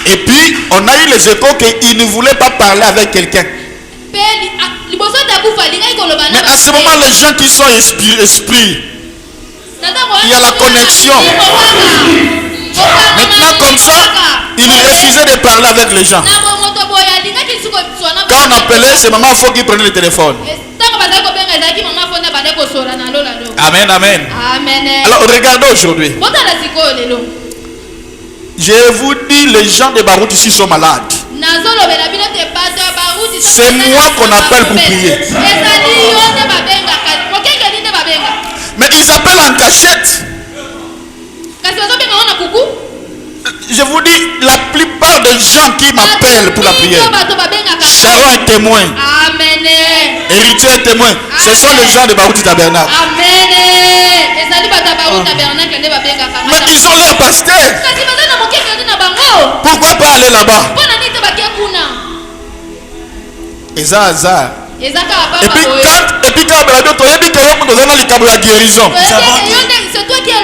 Et puis on a eu les échos qu'il ne voulait pas parler avec quelqu'un. Mais à ce moment, les gens qui sont esprits, il y a la connexion. Maintenant, comme ça, il refusait de parler avec les gens. Quand on appelait, c'est maman, il faut qu'il prenne le téléphone. Amen, amen. Amen. Alors regardez aujourd'hui. Botala sikoyo lelo. Je vous dis, les gens de Barout ici sont malades. Nazolobela bino te bato ya Baruti. C'est moi qu'on appelle pour prier. Ezali yo nde babengaka. Mokengeli nde babenga. Mais ils appellent en cachette. Kasi bazobenga ngo na kuku. Je vous dis, la plupart des gens qui m'appellent pour la prière, Bato babengaka. Sharon est témoin, Amen. Héritier est témoin. Ce sont les gens de Barout Tabernacle. Amen. Ezali bato ya Baruti Tabernacle nde babengaka. Mais ils ont leur pasteur. Kasi baza na mokengeli na bango. Pourquoi pas aller là-bas? Mpona nini te bakia kuna? Eza hasard. Ezaka Et puis quand on a dit, on a dit que la guérison. c'est toi qui as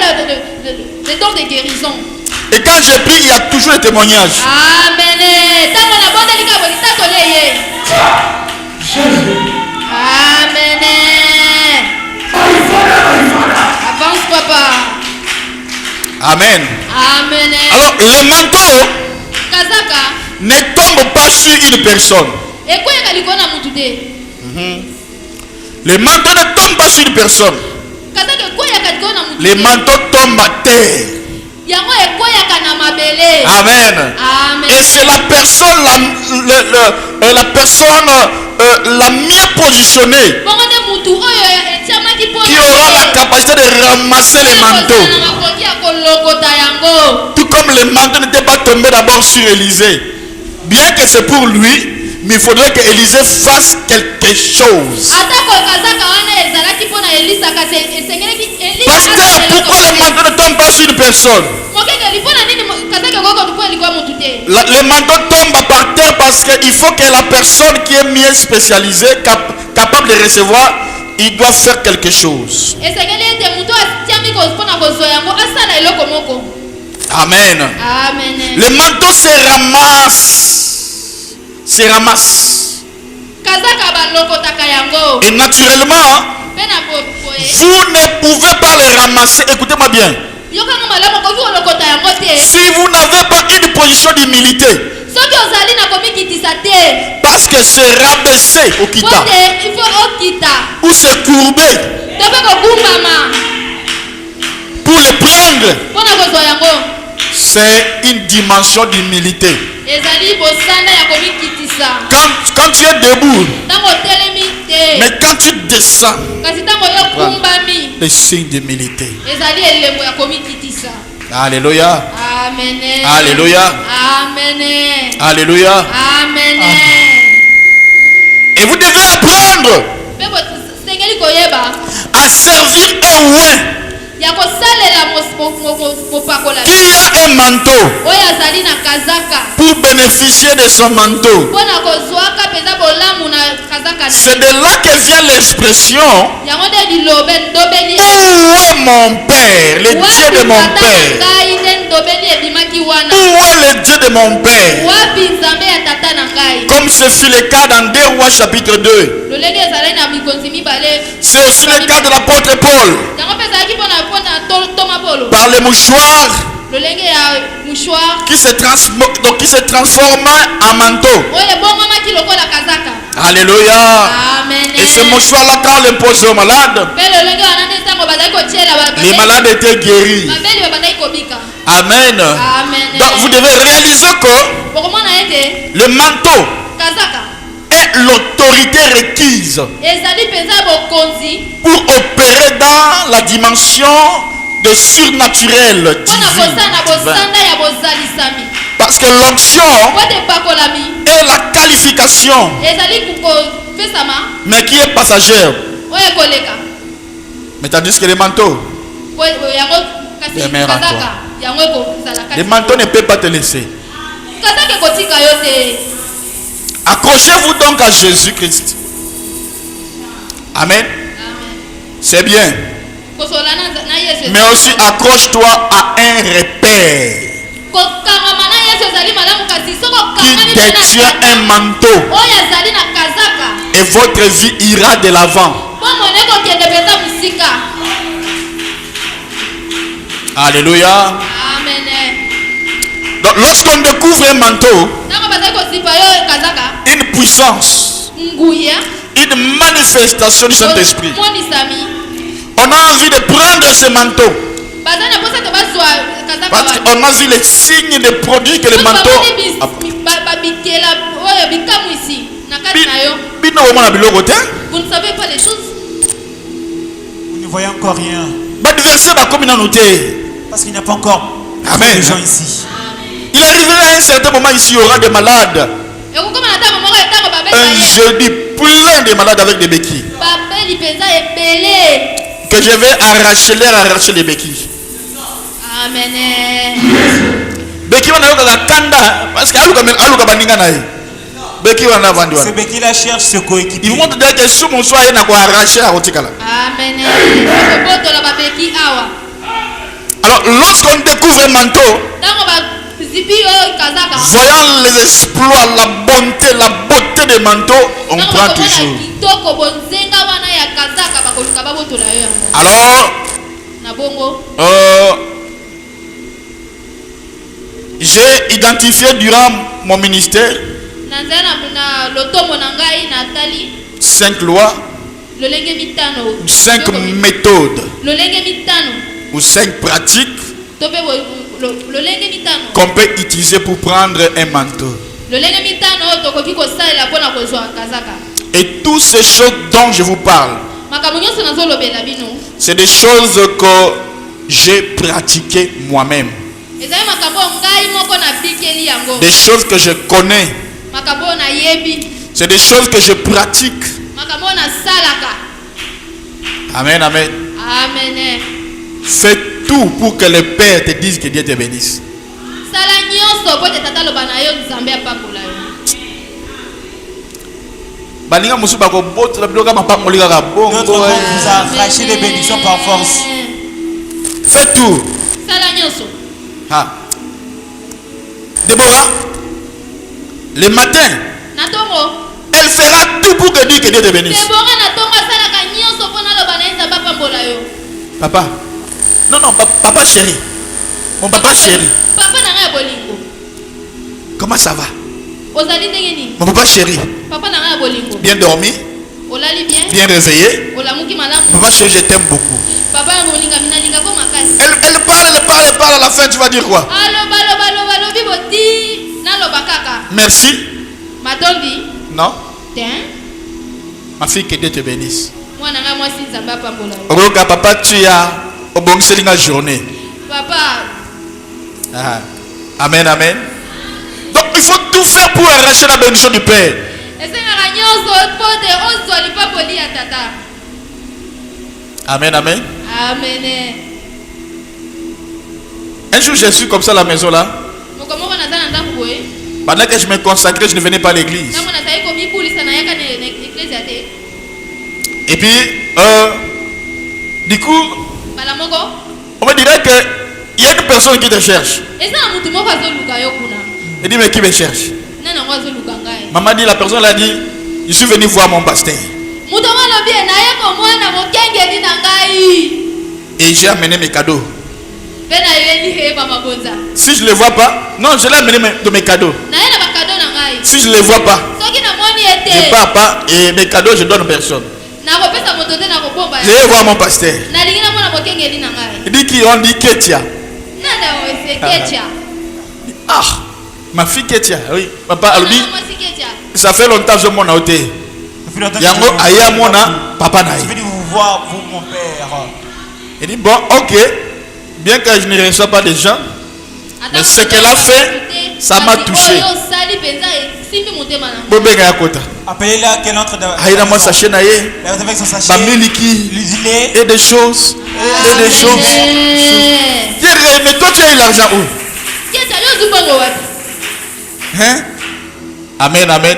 le don de guérison. Et quand j'ai pris, il y a toujours des témoignages. Amen. Amen. Avance, papa. Amen. Amen. Alors, les manteaux Kazaka. ne tombent pas sur une personne. Ekoyaka likona mutu te. Les manteaux ne tombent pas sur une personne. Kazaka ekoyaka likona mutu te. Les manteaux tombent à terre. Yango ekoyaka na mabele. Amen. Amen. Et c'est la personne la personne la mieux positionnée Bongo nde mutu oyo etiamaki pona. qui aura la capacité de ramasser les manteaux. Tout comme les manteaux n'étaient pas tombés d'abord sur Élisée. Bien que c'est pour lui, mais il faudrait que Élisée fasse quelque chose. Pasteur, pourquoi les manteaux ne tombent pas sur une personne? Les manteaux tombent par terre parce qu'il faut que la personne qui est mieux spécialisée, capable de recevoir, il doit faire quelque chose. Amen. Amen. Les manteaux se ramassent. Et naturellement, vous ne pouvez pas les ramasser. Écoutez-moi bien. Si vous n'avez pas une position d'humilité, parce que se rabaisser au kita ou se courber pour les prendre, c'est une dimension d'humilité. Quand tu es debout, mais quand tu descends, les signes d'humilité. Alléluia. Amen. Alléluia. Amen. Alléluia. Amen. Et vous devez apprendre à servir un roi qui a un manteau pour bénéficier de son manteau. C'est de là que vient l'expression où est mon Père, le Dieu de mon Père? Où est le Dieu de mon Père? Comme ce fut le cas dans 2 Rois chapitre 2. C'est aussi le cas de l'apôtre Paul. Par les mouchoirs qui se transforment en manteau. Alléluia. Amen. Et ce mouchoir-là, quand on l'impose aux malades, les malades étaient guéris. Amen. Donc vous devez réaliser que le manteau est l'autorité requise pour opérer dans la dimension de surnaturel divin. Parce que l'onction est la qualification, mais qui est passagère. Mais tandis que les manteaux, les manteaux ne peuvent pas te laisser. Accrochez-vous donc à Jésus-Christ. Amen. C'est bien. Mais aussi accroche-toi à un repère qui détient un manteau. Et votre vie ira de l'avant. Alléluia. Donc lorsqu'on découvre un manteau, une puissance, une manifestation du Saint-Esprit, On a envie de prendre ce manteau. baza na posa te bazwa kazaka Parce wana qu'on a vu les signes de produits que le manteau. babikela oyo bikamu ici na kati na yo. Bino omona biloko te. Vous ne savez pas les choses. Vous ne voyez encore rien. Badversaire bakomi nanu te. Parce qu'il n'y a pas encore Amen. de gens ici. Il arrivera à un certain moment ici, il y aura des malades. ekokoma na ntango moko etango Un babeli jeudi plein de malades avec des béquilles. babeli mpenza ebele. Que je vais arracher les béquilles. Amen. Béquilles wana yoka kanda parce que aluka baninga na ye. Béquilles wana vandi Ce wana. béquille là cherche ce coéquipier. Ils vont te dire que sous mon soir il n'a quoi arracher à rotikala. Amen. Okobotola babeki awa. Alors lorsqu'on découvre un manteau, Ntango bazipi oyo kazaka. voyant les exploits, la beauté des manteaux, on Ntango prend bakomona toujours. kitoko bonzenga wana ya kazaka bakoluka babotola yo yango. Alors, Na bongo. j'ai identifié durant mon ministère Na nzela na lotombo na ngai natali 5 lois, lolenge mitano. 5 méthodes Lolenge mitano. ou 5 pratiques To pe lolenge mitano. qu'on peut utiliser pour prendre un manteau. Lolenge mitano oyo tokoki kosalela mpona kozwa kazaka. Et toutes ces choses dont je vous parle, Makambo nyonso nazolobela bino. c'est des choses que j'ai pratiquées moi-même. Ezali makambo ngai moko na bikeli yango. Des choses que je connais. Makambo na yebi. C'est des choses que je pratique. Makambo na salaka. Amen, amen. Amen. Fais tout pour que le Père te dise que Dieu te bénisse. Sala nyonso po te tata loba na yo nzambe apakola yo. Balinga musu bako boto la biloka mapangoli kaka bongo. D'autres vont vous arracher les bénédictions par force. Fais tout. Sala nyonso. Ah. Déborah, le matin, Na tongo. elle fera tout pour que Dieu te bénisse. Debora na tongo asalaka nyonso po na loba na ye nzambe apambola yo. Papa. Non, non, papa chéri. Mon papa chéri. Papa na ngai ya bolingo. Comment ça va? Ozali ndenge nini? Mon papa chéri. Papa na ngai ya bolingo. Bien dormi? Olali bien? Bien réveillé? Olamuki malamu? Papa chéri, je t'aime beaucoup. Papa ya molinga minalinga ko makasi. Elle parle, à la fin, tu vas dire quoi? Aloba lobi boti na loba kaka. Merci. Matondi. Non? Tiens. Ma fille, que Dieu te bénisse. Mwana ngai mwasi nzambe apambola yo. Ogoka papa, tu as au bon la journée. Papa. Ah. Amen, amen. Donc il faut tout faire pour arracher la bénédiction du Père. Esengaka nyonso po te ozwa lipapoli ya tata. Amen, amen. Amen. Un jour, je suis comme ça à la maison là. Mokomoko naza na ndako boye. Pendant que je me consacrais, je ne venais pas à l'église. Ntango nazali komibulisa nayaka na eklezia te. Et puis, du coup, Mbala moko. on me dirait qu'il y a une personne qui te cherche. Eza na mutu moko azoluka yo kuna. Elle dit, mais qui me cherche? Nani yango azoluka ngai? Maman dit, la personne a dit, je suis venu voir mon pasteur. Mutu moko alobi naye komona mokengeli na ngai. Et j'ai amené mes cadeaux. Mpe nayeli yeba mabonza. Si je ne les vois pas, non, je l'ai amené de mes cadeaux. Naye na bakado na ngai. Si je ne les vois pas, Soki namoni je ete. pars pas et mes cadeaux, je donne à personne. Nakopesa moto te nakobomba. Je vais voir mon pasteur. Nalingi namona mokengeli na ngai. Il dit qu'on dit Ketia. Nanda wese kecha. Ah, ma fille Ketia, oui. Papa, elle dit, Mwasi kecha. ça fait longtemps que je m'en ai été. Depuis longtemps que Yango je aya mona papa na. suis venu vous voir, vous mon père. Il dit bon, ok, bien que je ne reçois pas de gens, mais ce qu'elle a fait, ça m'a touché. Bobega ya kota. Appelez-la qu'elle entre dans Aïda moi sachet na ye, Elle est avec son sachet. bamiliki L'huile. et des choses, et des choses. Dire, mais toi tu as eu l'argent où? Hein? Amen, amen.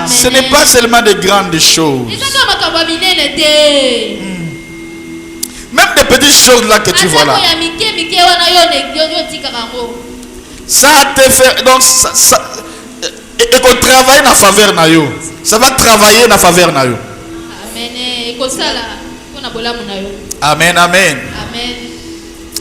Ce n'est pas seulement de grandes choses. Même des petites choses là que tu vois là. Ça te fait donc et qu'on travaille dans la faveur na yo. Ça va travailler dans la faveur na yo. Amen, amen. Amen.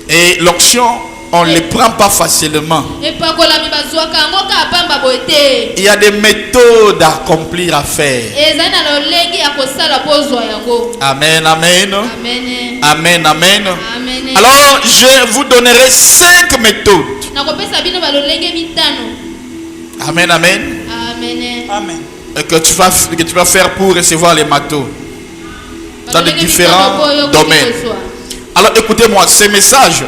Et l'onction on ne les prend pas facilement. epakolami bazwaka yango ka pamba boye te. Il y a des méthodes à accomplir à faire. ezali na lolenge ya kosala po ozwa yango. Amen, amen. Amen. Amen, amen. Amen. Alors, je vous donnerai 5 méthodes. nakopesa bino balolenge mitano. Amen, amen. Amen. Amen. Que tu vas faire pour recevoir les marteaux dans de différents domaines. Alors, écoutez-moi, ce message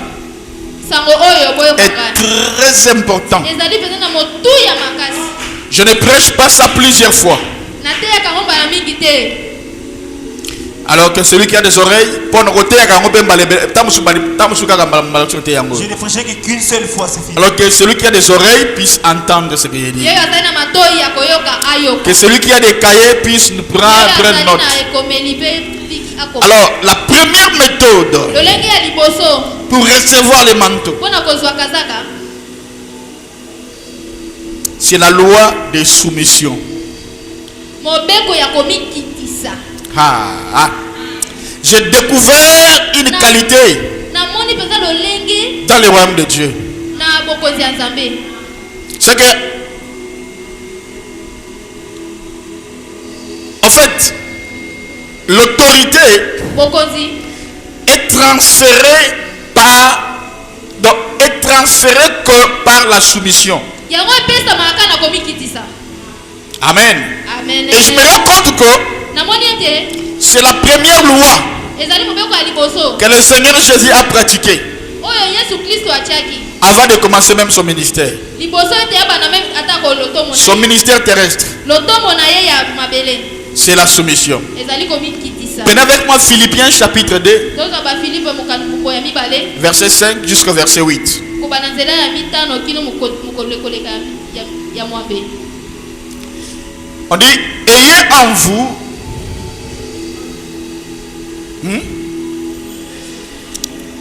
sango oyo boyo est kaka. très important. ezali peza na motuya makasi. Je ne prêche pas ça plusieurs fois. nateyaka ngo mbala mingi te. Alors que celui qui a des oreilles, pour nous côté, Je ne prêcherai qu'une seule fois, c'est fini. alors que celui qui a des oreilles puisse entendre ce que je dis. ye azali na matoi ya koyoka ayoka. Que celui qui a des cahiers puisse nous prendre note. na ekomeli mpe akoma. Alors, la première méthode lolenge ya liboso pour recevoir les manteaux, mpona kozwa kazaka c'est la loi de soumission. mobeko ya komikitisa. J'ai découvert une qualité namoni mpenza lolenge dans le royaume de Dieu. na bokonzi ya nzambe. C'est que, en fait, l'autorité bokonzi est transférée que par la soumission. yango epesamaka na komikitisa. Amen. Amen. Et je me rends compte que namoni ete c'est la première loi ezali mobeko ya liboso que le Seigneur Jésus a pratiquée oyo yesu kristo atiaki avant de commencer même son ministère. liboso ete yabana meme atako lotomo Son na ministère terrestre, lotomo na ye ya mabele c'est la soumission. ezali komikitisa. Prenez avec moi Philippiens chapitre 2, tozwa bafilipe mokanuko ya mibale verset 5 jusqu'au verset 8. kobana nzela ya mitano kino mokolekoleka ya mwabe. On dit, ayez en vous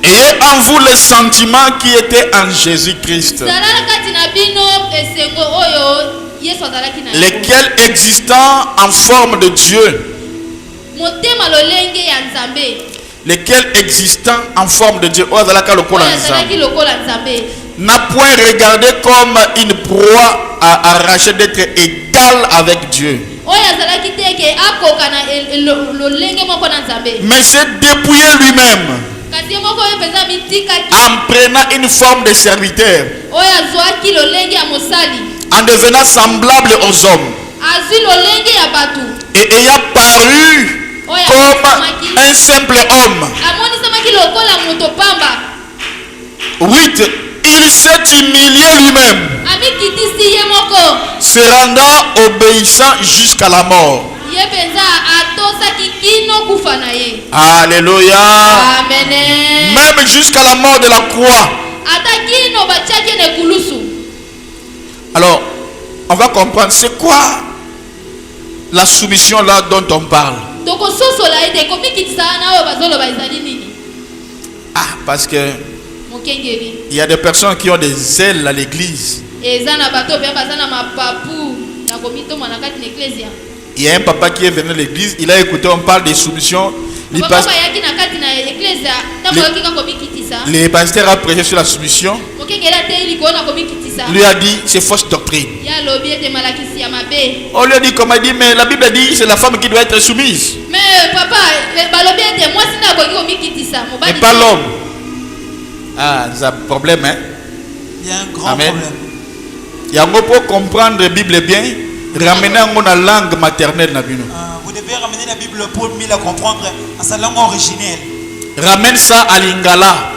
ayez en vous les sentiments qui étaient en Jésus-Christ, zalala kati na bino esengo oyo yesu azalaki na yango. lesquels existant en forme de Dieu, motema lolenge ya nzambe lesquels existant en forme de Dieu, oyo azalaki lokola nzambe n'a point regardé comme une proie à arracher d'être égal avec Dieu, oyo azalaki te ke akoka na lolenge moko na nzambe mais s'est dépouillé lui-même kasi ye moko oyo mpenza mitikaki en prenant une forme de serviteur, oyo azwaki lolenge ya mosali en devenant semblable aux hommes, azwi lolenge ya bato et ayant paru oyo comme un simple homme. amonisamaki lokola moto pamba 8. Il s'est humilié lui-même, amikitisi ye moko se rendant obéissant jusqu'à la mort. ye mpenza atosaki kino kufa na ye. Alléluia. Amen. Même jusqu'à la mort de la croix. ata kino batiaki na ekulusu. Alors, on va comprendre c'est quoi la soumission là dont on parle. tokososola ete komikitisa na oyo bazoloba ezali nini. Parce que mokengeli il y a des personnes qui ont des ailes à l'église. eza na bato mpe baza na mapapu ya komitoma na kati na eklesia. Il y a un papa qui est venu à l'église, il a écouté, on parle de soumission. papa yaki na kati na eklesia ntango yoki ka komikitisa. Le pasteur a prêché sur la soumission. mokengeli ateyeli koo na komikitisa. Lui a dit c'est fausse doctrine. ya alobi ete malakisi ya mabe. On lui a dit comment il dit mais la Bible dit c'est la femme qui doit être soumise. mais papa balobi ete mwasi nde akoki komikitisa mobali. Et pas l'homme. C'est un problème, hein? Il y a un grand Amen. problème. Il y a un mot pour comprendre la Bible bien, ramener la langue maternelle. Vous devez ramener la Bible pour mieux la comprendre à sa langue originelle. Ramène ça à Lingala.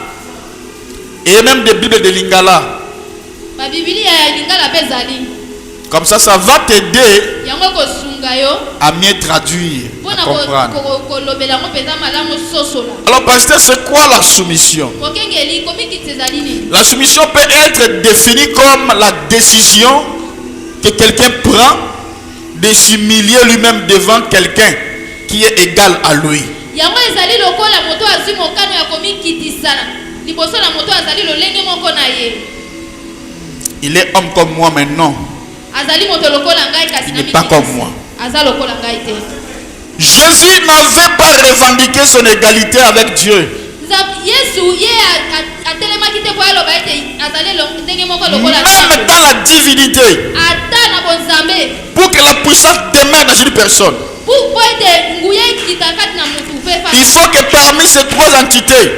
Et même des Bibles de Lingala. ba biblia ya lingala mpe ezali. Comme ça va t'aider yango kosunga yo à mieux traduire, à mpona comprendre. kolobela yango mpenza malamu sosola. Alors, pasteur, c'est quoi la soumission? mokengeli komikitisa ezali nini. La soumission peut être définie comme la décision que quelqu'un prend de s'humilier lui-même devant quelqu'un qui est égal à lui. yango ezali lokola moto azwi mokano ya komikitisa liboso na moto azali lolenge moko na ye. Il est homme comme moi maintenant. azali moto lokola ngai kasi Il n'est pas comme moi. aza lokola ngai te. Jésus n'avait pas revendiqué son égalité avec Dieu. yesu ye atelemaki Même dans la divinité. Pour que la puissance demeure dans une personne. Il faut que parmi ces trois entités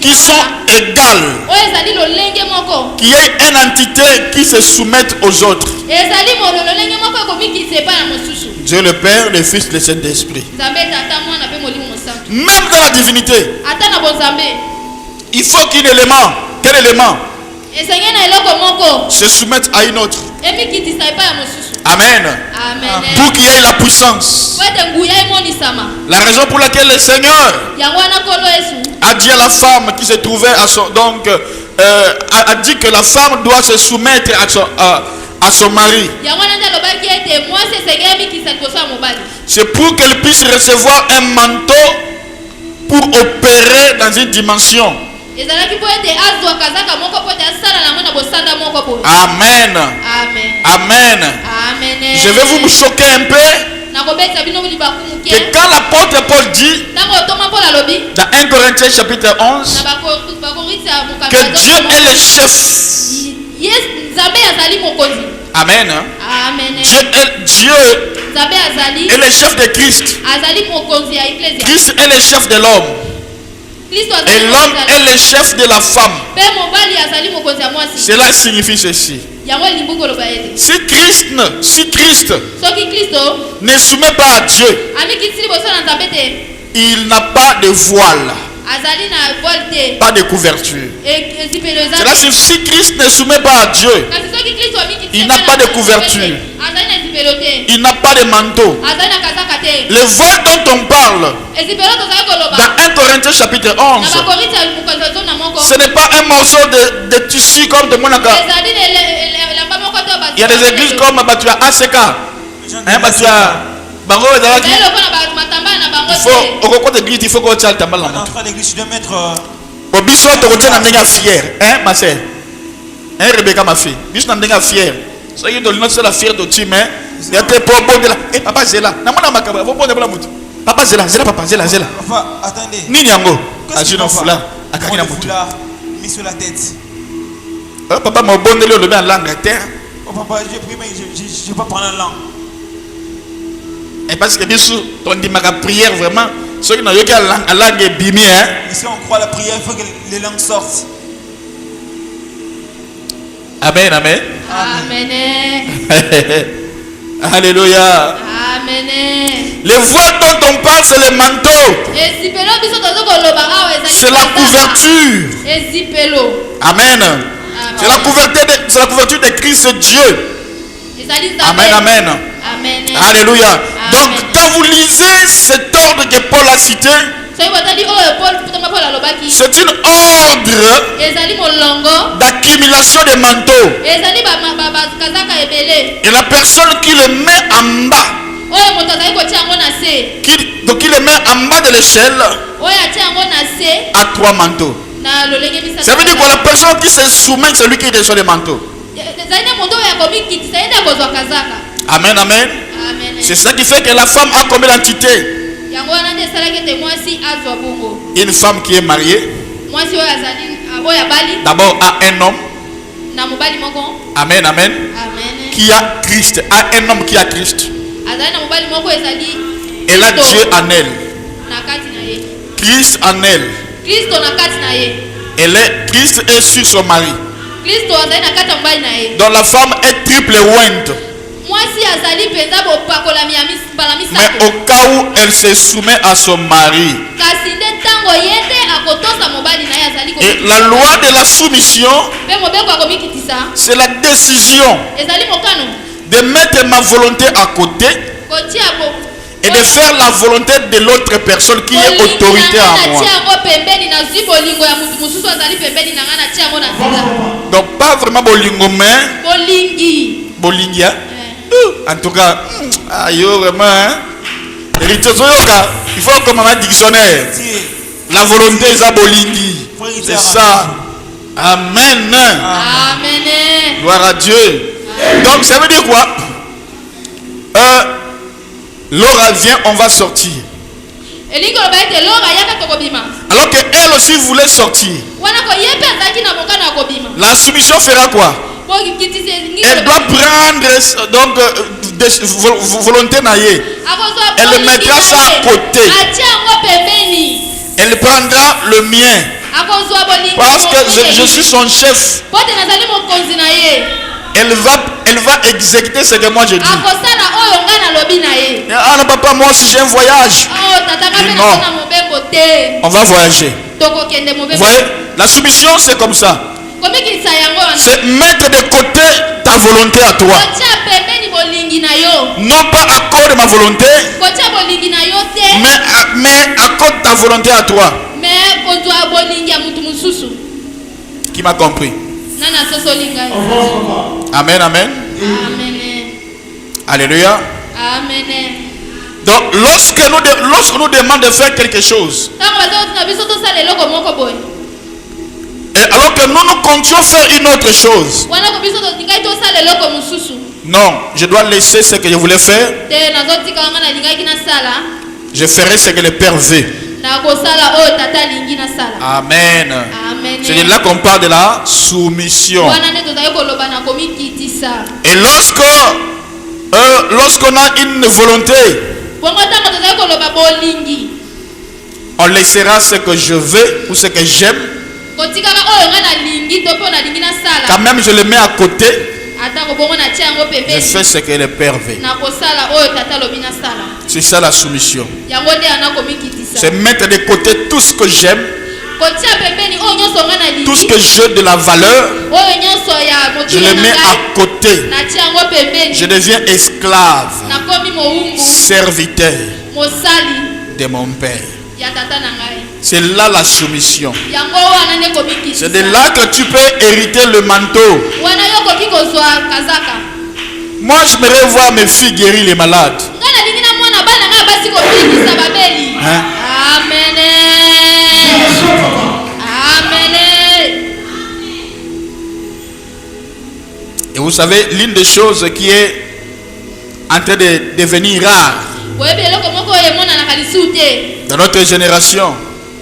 qui sont égales, qu'il y ait une entité qui se soumette aux autres. Dieu le Père, le Fils, le Saint-Esprit. Même dans la divinité, il faut qu'il y ait un élément. Quel élément? Se soumettre à une autre. Amen. Pour qu'il y ait la puissance. La raison pour laquelle le Seigneur a dit à la femme qui se trouvait à son... Donc, a dit que la femme doit se soumettre à son mari. C'est pour qu'elle puisse recevoir un manteau pour opérer dans une dimension. Amen. Amen. Je vais vous choquer un peu. Que quand l'apôtre Paul dit dans 1 Corinthiens chapitre 11 que Dieu est le chef. Amen. Dieu est le chef de Christ. Christ est le chef de l'homme. Et l'homme est le chef de la femme. Cela signifie ceci. Si Christ ne soumet pas à Dieu, il n'a pas de voile, pas de couverture. Cela signifie si Christ ne soumet pas à Dieu, il n'a pas de couverture, il n'a pas de manteau. Le voile dont on parle dans 1 Corinthiens chapitre 11, ce n'est pas un morceau de tissu comme de Monaka. Il y a des églises comme Batua ACK, Batua Bango. Il faut, au recours de l'église, il faut qu'on tient le tambal. Au biso, tu retiens un fier, hein, ma sœur? Hein, Rebecca, ma fille? Biso, tu es fier. Soyez de l'autre, c'est la fière de tu, mais il y a des problèmes de là. Eh, papa, c'est là. Papa, c'est là, c'est là, papa, c'est là, c'est là. Attendez. Ni Nyango, Agino Fula, Akakina Moutou. Mis sur la tête. Papa m'a abonné le en langue à terre. Oh, papa, j'ai pris, mais je ne vais pas prendre la langue. Et parce que bien sûr, on dit ma prière vraiment, ceux qui n'ont eu qu'à la langue est bimée. Et si on croit la prière, il faut que les langues sortent. Amen, amen. Amen. Alléluia. Amen. Les voiles dont on parle, c'est le manteau. C'est la couverture. Amen. C'est la couverture de Christ Dieu. Amen, amen. Amen. Alléluia. Amen. Donc, quand vous lisez cet ordre que Paul a cité, c'est un ordre d'accumulation des manteaux. Et la personne qui le met en bas, donc il le met en bas de l'échelle, a 3 manteaux. Ça veut dire que la personne qui se soumet, c'est lui qui reçoit les manteaux. Amen, amen. C'est ça qui fait que la femme a combien d'entités? Une femme qui est mariée, d'abord a un homme. Amen, amen. Qui a Christ, a un homme qui a Christ. Elle a Dieu en elle. Christ en elle. Christ est sur son mari. Donc la femme est triple ointe. Mais au cas où elle se soumet à son mari. Et la loi de la soumission, c'est la décision de mettre ma volonté à côté et de faire la volonté de l'autre personne qui est autorité à moi. Donc pas vraiment bolingo, mais bolingia. En tout cas, vraiment, il faut comme un dictionnaire. La volonté est à bolingi. C'est ça. Amen. Amen. Gloire à Dieu. Donc ça veut dire quoi? L'aura vient, on va sortir. elingi oloba ete lora yaka tokobima alors qu'elle aussi voulait sortir, wana ko ye mpe azalaki na mokano ya kobima la soumission fera quoi? po kitisi elingi Elle doit prendre donc volonté naïe. Elle mettra ça à côté. atia yango pembeni Elle prendra le mien akozwa bolingi parce que je suis son chef. po te nazali mokonzi na ye Elle va exécuter ce que moi je dis. akosala oyo ngai nalobi na ye Ah non papa, moi aussi j'ai un voyage. oyo tataka mpe Non. na mobembo te On va voyager. tokokende Vous mobembo voyez, la soumission c'est comme ça. komikisa yango wana C'est mettre de côté ta volonté à toi. kotia pembeni bolingi na yo Non pas à cause de ma volonté, kotia bolingi na yo te mais à cause de ta volonté à toi. me kozwa bolingi ya mutu mosusu Qui m'a compris? nani asosoli ngai Amen, amen. amene Alléluia. amene Donc lorsque nous demandons de faire quelque chose, ntango bazotina biso tosala eloko moko boye et alors que nous comptions faire une autre chose, wana ko biso tolingai tosala eloko mosusu non, je dois laisser ce que je voulais faire. te nazotika wanga nalingaki nasala Je ferai ce que le Père veut. nakosala oyo tata alingi nasala Amen. C'est de amene là qu'on parle de la soumission. wana nde tozali koloba na komikitisa Et lorsqu'on a une volonté, bongo ntango tozali koloba bolingi on laissera ce que je veux ou ce que j'aime. kotikaka oyo ngai nalingi to mpe nalingi nasala Quand même, je le mets à côté. atako bongo natia yango Je pembeni fais ce que le Père veut. nakosala oyo tata alobi nasala C'est ça la soumission. yango nde yana komikitisa C'est mettre de côté tout ce que j'aime, kotia pembeni oyo nyonso ngai tout ce nalingi que j'ai de la valeur. oyo nyonso ya Je mokili le na mets ngai à côté. natia yango pembeni Je deviens esclave, nakomi mowumbu serviteur mosali de mon Père. ya tata na ngai C'est là la soumission. yango wana nde komikitisa C'est de là que tu peux hériter le manteau. wana yo okoki kozwa kazaka Moi, je me voir mes filles guérir les malades. ngai nalingi na mwana bana ngai basi kobikisa babeli Hein? amene amene Et vous savez, l'une des choses qui est en train de devenir rare boyebi eloko moko oyo emonanaka lisusu te dans notre génération,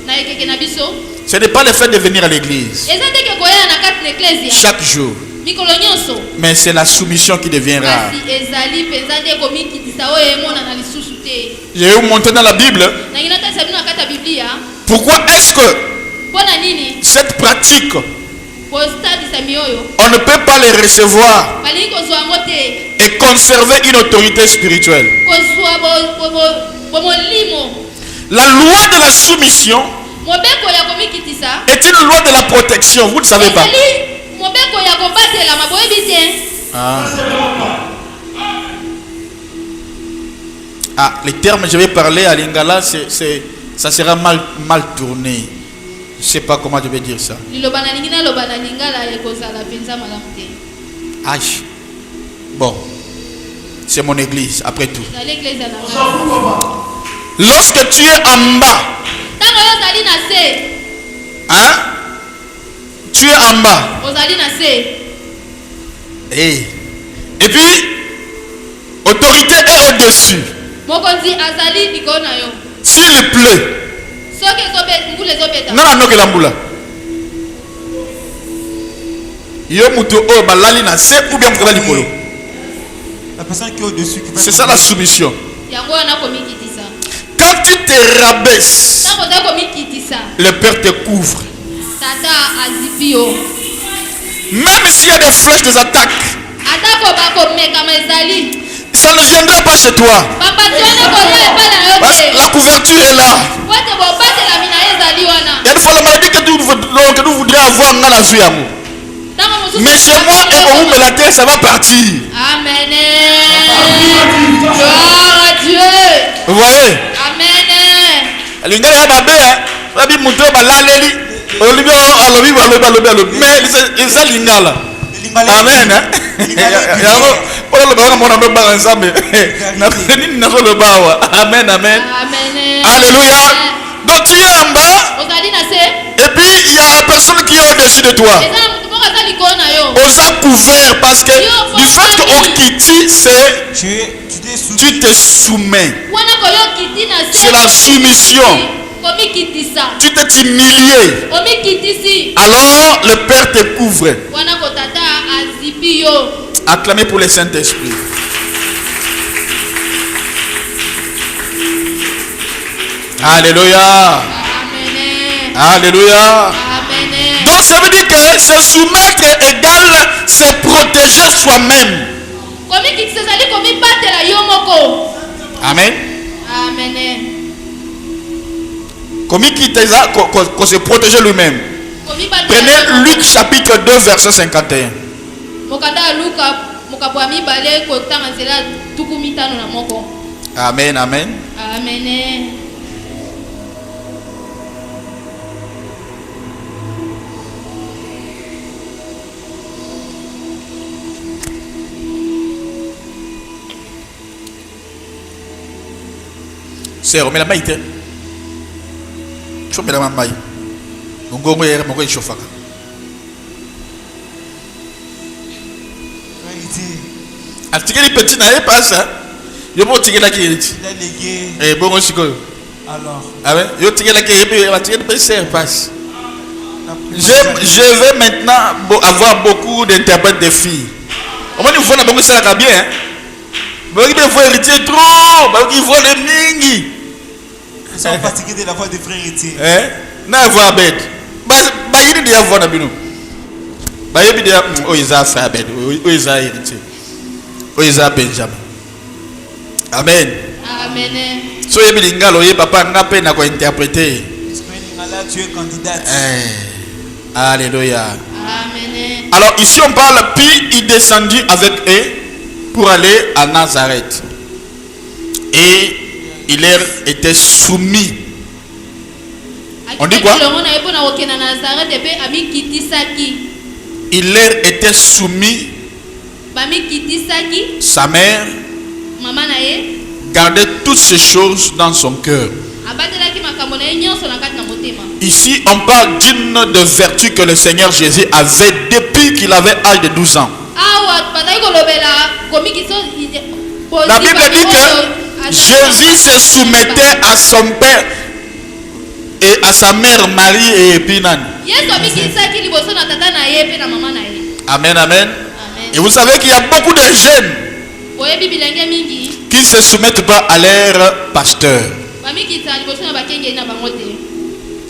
na ekeke na biso ce n'est pas le fait de venir à l'église eza ndeke koyala na kati na eklesia chaque jour, mikolo nyonso mais c'est la soumission qui devient rare. kasi ezali mpenza nde komikitisa oyo emonana lisusu te Je vais vous montrer dans la Bible nangi natalisa bino na kati ya biblia pourquoi est-ce que mpo na nini cette pratique, kostatisa mioyo on ne peut pas les recevoir balingi kozwa yango te et conserver une autorité spirituelle. kozwa bomolimo La loi de la soumission mobeko ya komikitisa est une loi de la protection, vous ne savez pas. ezali mobeko ya kobatelama boyebi te Ah, les termes que je vais parler à Lingala, ça sera mal tourné. Je ne sais pas comment je vais dire ça. liloba nalingi naloba na lingala ekozala mpenza malamu te Aïe. Bon, c'est mon église, après tout. ezali eklezia na ngai Lorsque tu es en bas, ntango yo ozali na se hein? Tu es en bas. ozali na se Et puis, autorité est au-dessus. mokonzi azali likolo na yo S'il pleut, soki mbula ezobeta non, non, que la moula. Yo mutu o balali na se ou bien mukala likolo. La personne qui est au-dessus, qui va C'est ça la soumission. yango wana komikitisa Quand tu te rabaisses, ntango ozali komikitisa le Père te couvre. tata azipi yo Même s'il y a des flèches, des attaques, atako bakomekama ezali ça ne viendra pas chez toi. bapati wana kolia epai na yo Parce que te la couverture est là. po ete bobatelami na ye ezali wana Il y a des fois la maladie que nous voudrions avoir dans la vie. ntango mosusu Mais chez moi et au bout de la terre, ça va partir. amen gloire à Dieu Vous voyez? amen Lingala ya mabe, babi muto balaleli. Olobi alobi alobi alobi. Mais ça lingala. Amen. Amen, amen. amen Alléluia. Donc tu es en bas ozali na se et puis il y a la personne qui est au-dessus de toi. eza na motu moko aza likolo na yo On s'est couvert parce que du fait qu'on quitte, c'est Tu t'es t'es soumis. Tu te soumets. wana koyokiti na se C'est la soumission. komikitisa Tu t'es humilié. omikitisi Alors le Père te couvre. wana kotata azipi yo. Acclamez pour le Saint-Esprit. Alléluia. Amen. Alléluia. Amen. Donc ça veut dire que se soumettre égale se protéger soi-même. komikitisa ezali komibatela yo moko. Amen. Amen. Comme il se protéger lui-même. Prenez Luc chapitre 2 verset 51. mokanda ya luka mokapo ya mibale kotanga nzela tuku mitano na moko. Amen, amen. Amen. C'est remets la maille. Tu mets la maille. Mon gongo est mon chauffeur. Article petit n'a pas ça. Yo mo tirer la qui est. Il a légué. Eh bon aussi quoi. Alors. Ah ben, yo tirer la qui est puis tirer le PC passe. Je vais maintenant avoir beaucoup d'interprètes de filles. Au moins il faut na bongo ça la bien. Mais il faut hériter trop, parce qu'il faut les mingi. Ils sont fatigués de la voix des frères héritiers. Na voix bête. Bah il dit voix na bino. Bah il dit oh ils a frère bête, oh ils a héritier. Oh ils a Benjamin. Amen. Amen. So yebi lingalo ye papa nga pe na ko interpréter. Là tu es candidate. Alléluia. Amen. Alors ici on parle puis il descendit avec eux pour aller à Nazareth. Et il leur était soumis. On dit quoi? Il leur était soumis. Sa mère gardait toutes ces choses dans son cœur. Ici, on parle d'une de vertu que le Seigneur Jésus avait depuis qu'il avait l'âge de 12 ans. La Bible dit que Jésus se soumettait à son père et à sa mère Marie et Epinan. Amen, amen. Et vous savez qu'il y a beaucoup de jeunes qui ne se soumettent pas à leur pasteur.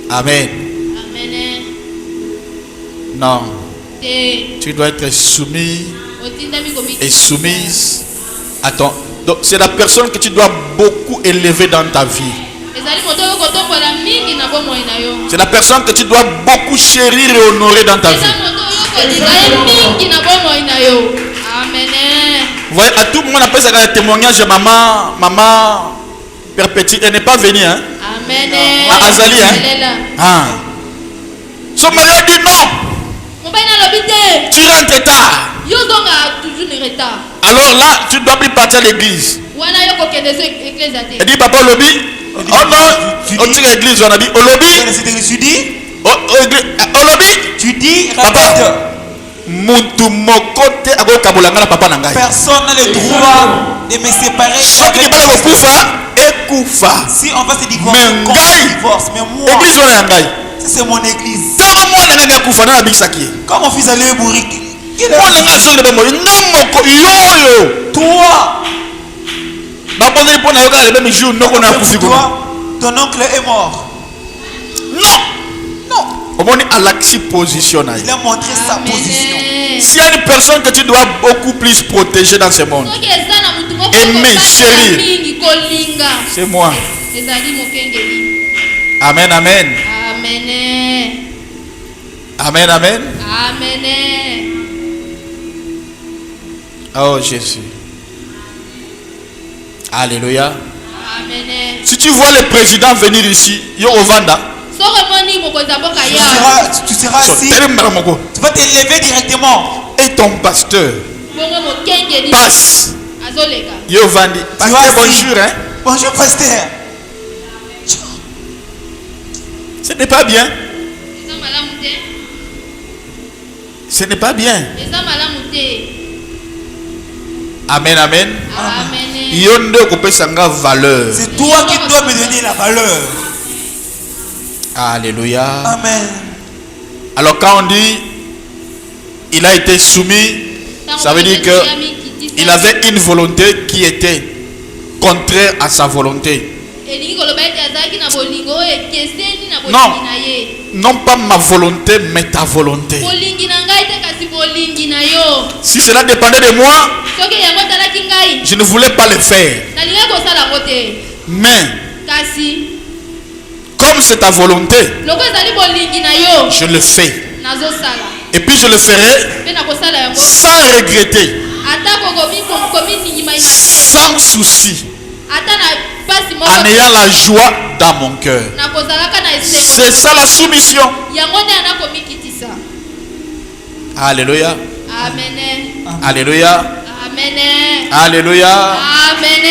Amen. Non. Tu dois être soumis et soumise à ton. Donc c'est la personne que tu dois beaucoup élever dans ta vie. C'est la personne que tu dois beaucoup chérir et honorer dans ta vie. Vous voyez, à tout le monde après ça un témoignage de maman perpétue, elle n'est pas venue, hein? Amen. À Azali, hein? Ah. Son mari a dit non. Tu rentres tard. Alors là, tu dois plus partir à l'église. Elle dit papa lobby. Oh non, on tire l'église, on a dit au lobby. Tu dis? Au lobby. Tu dis, papa. Personne n'a le droit de me séparer. Si on va se divorcer, mais moi, c'est mon église. Quand mon fils allait mourir, toi, ton oncle est mort. Non. Il a montré sa position. S'il y a une personne que tu dois beaucoup plus protéger dans ce monde, aimer, chérir, c'est moi. Amen, amen. Amen, amen. Oh Jésus. Alléluia. Si tu vois le président venir ici, Yorovanda, tu seras assis. Tu vas t'élever directement. Et ton pasteur passe. Yovandi. Pasteur, bonjour, hein? Bonjour, pasteur. Ce n'est pas bien. Ce n'est pas bien. Amen, amen. Amen. Yonde kopesanga valeur. C'est toi qui dois me donner la valeur. Alléluia. Amen. Alors quand on dit il a été soumis, ça veut dire que il avait une volonté qui était contraire à sa volonté. Non, non pas ma volonté, mais ta volonté. Si cela dépendait de moi, je ne voulais pas le faire. Mais comme c'est ta volonté, je le fais. Et puis je le ferai sans regretter, sans souci, en ayant la joie dans mon cœur. C'est ça la soumission. Alléluia. Amen. Alléluia. Amen. Alléluia. Amen.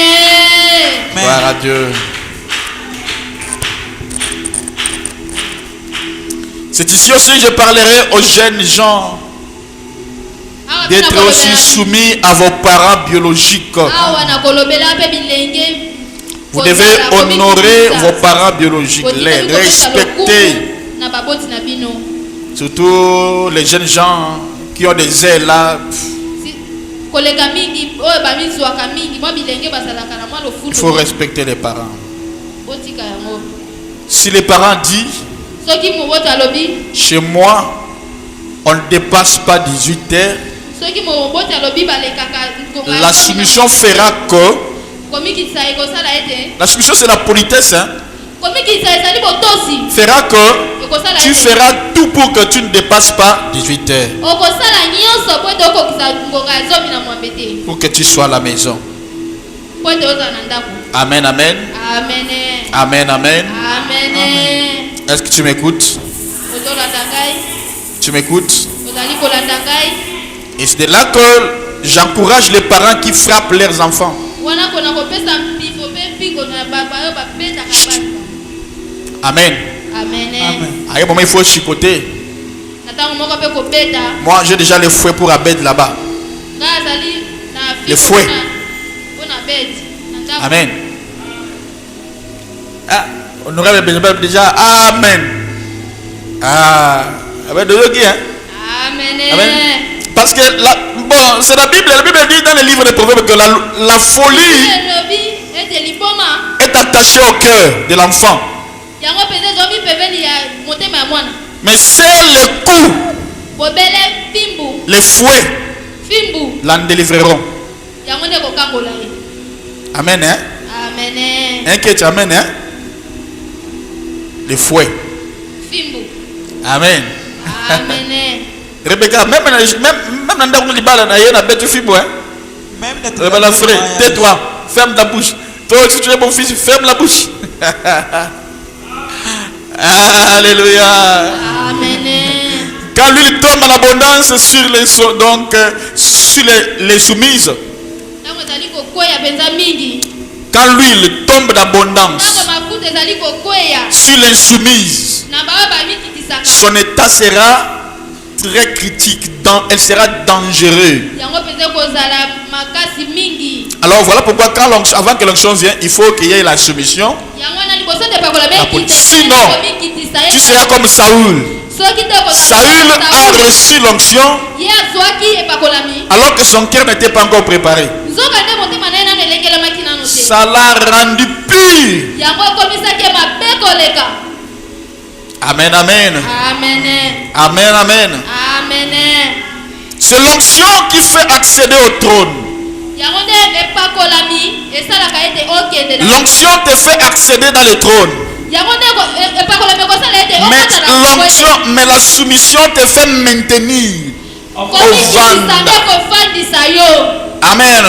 Gloire à Dieu. C'est ici aussi que je parlerai aux jeunes gens d'être aussi soumis à vos parents biologiques. Vous devez honorer vos parents biologiques, les respecter. Surtout les jeunes gens qui ont des ailes là. Il faut respecter les parents. Si les parents disent, chez moi, on ne dépasse pas 18 heures, la soumission fera que... La soumission c'est la politesse, hein? Fera que tu feras tout pour que tu ne dépasses pas 18 heures. Pour que tu sois à la maison. Amen, amen. Amen, amen. Est-ce que tu m'écoutes? Tu m'écoutes? Et c'est de là que j'encourage les parents qui frappent leurs enfants. Amen. À un moment, il faut chicoter. Moi, j'ai déjà le fouet pour Abed là-bas. Le fouet. Amen. Ah, on aurait déjà. Amen. Ah, Abed de qui, hein? Amen. Parce que bon, c'est la Bible dit dans le livre des Proverbes que la folie est attachée au cœur de l'enfant. Mais c'est le coup, les fouets l'en délivreront. Amen, hein? Inquiète, amen, hein? Les fouets. Amen. Rebecca, même dans le libala, il y a un bête fibre, hein? Rebecca, frère, tais-toi, ferme ta bouche. Toi, si tu es mon fils, ferme la bouche. Alléluia. Amen. Quand l'huile tombe en abondance sur les soumises. Quand l'huile tombe d'abondance sur les soumises, son état sera très critique, elle sera dangereuse. Alors voilà pourquoi avant que l'onction vienne, il faut qu'il y ait la soumission. Sinon, tu seras comme Saül. Saül a reçu l'onction alors que son cœur n'était pas encore préparé. Ça l'a rendu pur. Amen, amen. Amen, amen. C'est l'onction qui fait accéder au trône. L'onction te fait accéder dans le trône. Mais la soumission te fait maintenir au ventre. Amen.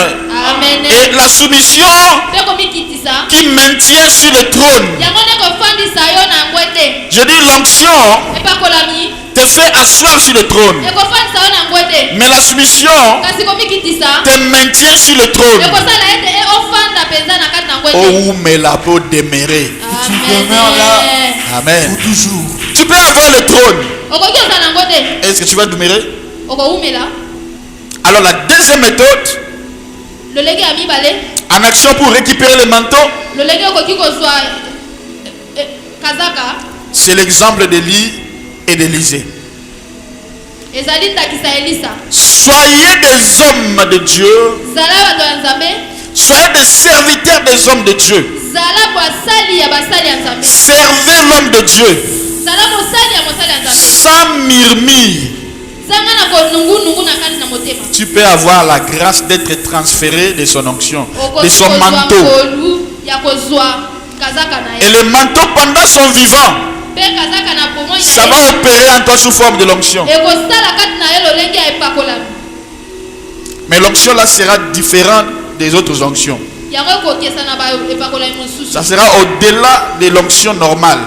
Et la soumission qui maintient sur le trône. Je dis l'onction te fait asseoir sur le trône. Mais la soumission te maintient sur le trône. Oh, mais la peau demeurer. Tu demeures là. Amen. Pour toujours. Tu peux avoir le trône. Est-ce que tu vas demeurer? Alors la deuxième méthode, En action pour récupérer le manteau. C'est l'exemple d'Élie et d'Élisée. Soyez des hommes de Dieu. Soyez des serviteurs des hommes de Dieu. Servez l'homme de Dieu sans murmure. Tu peux avoir la grâce d'être transféré de son onction, de son manteau. Et le manteau pendant son vivant, ça va opérer en toi sous forme de l'onction. Mais l'onction là sera différente des autres onctions. Ça sera au-delà de l'onction normale.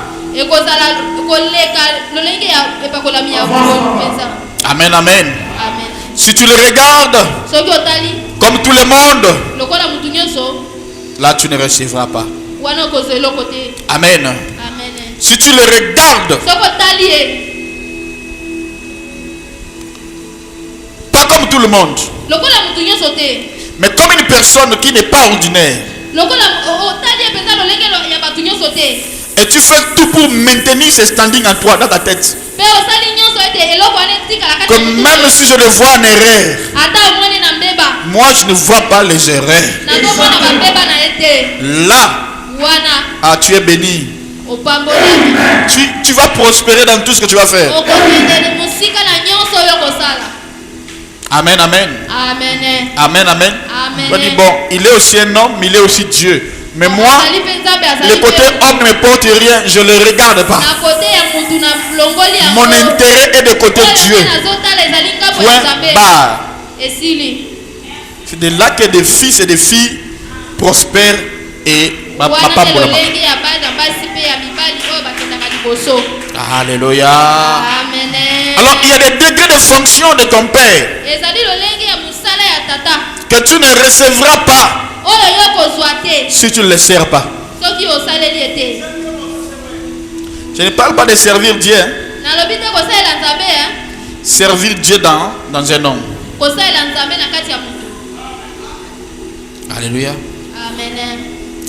Amen, amen. Si tu le regardes comme tout le monde, là tu ne recevras pas. Amen. Si tu le regardes pas comme tout le monde, mais comme une personne qui n'est pas ordinaire, et tu fais tout pour maintenir ce standing en toi, dans ta tête, que même si je le vois en erreur, moi je ne vois pas les erreurs. Là, tu es béni. Tu vas prospérer dans tout ce que tu vas faire. Amen, amen. Amen, amen. On dit, bon, il est aussi un homme, mais il est aussi Dieu. Mais moi, le côté homme ne me porte rien, je ne le regarde pas. Mon intérêt est de côté Dieu. Point barre. C'est de là que des fils et des filles prospèrent et papa pour Alléluia. Alors il y a des degrés de fonction de ton père que tu ne recevras pas si tu ne le sers pas. Je ne parle pas de servir Dieu. Servir Dieu dans un homme. Alléluia.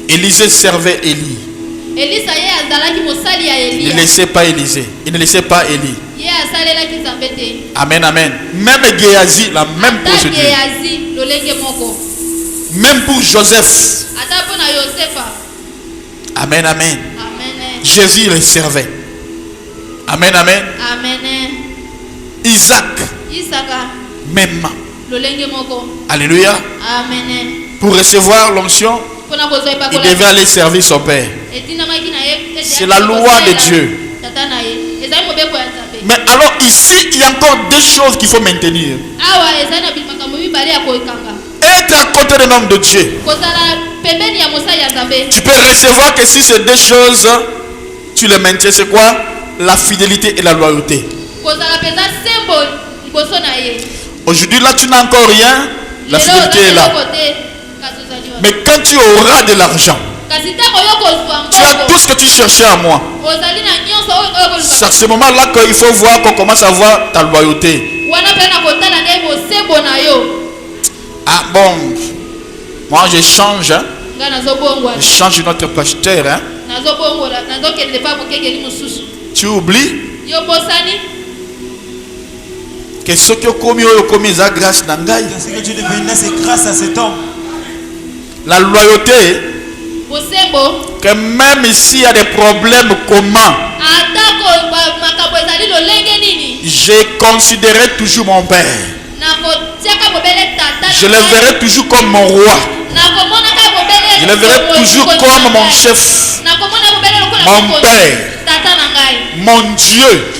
Élisée servait Élie. Il ne laissait pas Élisée. Il ne laissait pas Élie. Amen, amen. Même Géasi, la même procédure. Même pour Joseph. Amen, amen. Jésus le servait. Amen, amen. Isaac. Même. Alléluia. Pour recevoir l'onction, il devait aller servir son père. C'est la loi de Dieu. Mais alors ici, il y a encore deux choses qu'il faut maintenir. Être à côté d'un homme de Dieu. Tu peux recevoir que si ces deux choses, tu les maintiens. C'est quoi? La fidélité et la loyauté. Aujourd'hui, là, tu n'as encore rien. La fidélité est là. Mais quand tu auras de l'argent, tu as tout ce que tu cherchais à moi. C'est à ce moment-là qu'il faut voir qu'on commence à voir ta loyauté. Ah bon, moi je change. Je change notre pasteur. Tu oublies que ce que commis la grâce d'Angaï. Ce que tu devenais, c'est grâce à cet homme. La loyauté, que même s'il y a des problèmes communs, j'ai considéré toujours mon père. Je le verrai toujours comme mon roi. Je le verrai toujours comme mon chef, mon père, mon Dieu,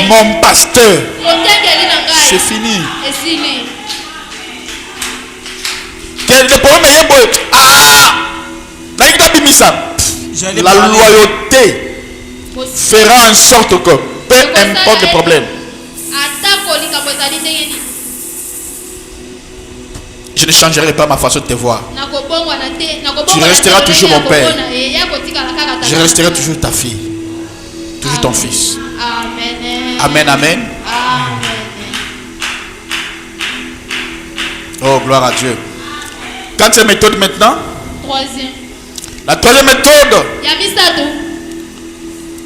mon pasteur. C'est fini. Le problème est la loyauté fera en sorte que peu importe le problème, je ne changerai pas ma façon de te voir. Tu resteras toujours mon père. Je resterai toujours ta fille, toujours ton fils. Amen, amen. Oh, gloire à Dieu. Quatrième méthode maintenant. Troisième. La troisième méthode, Ya misato.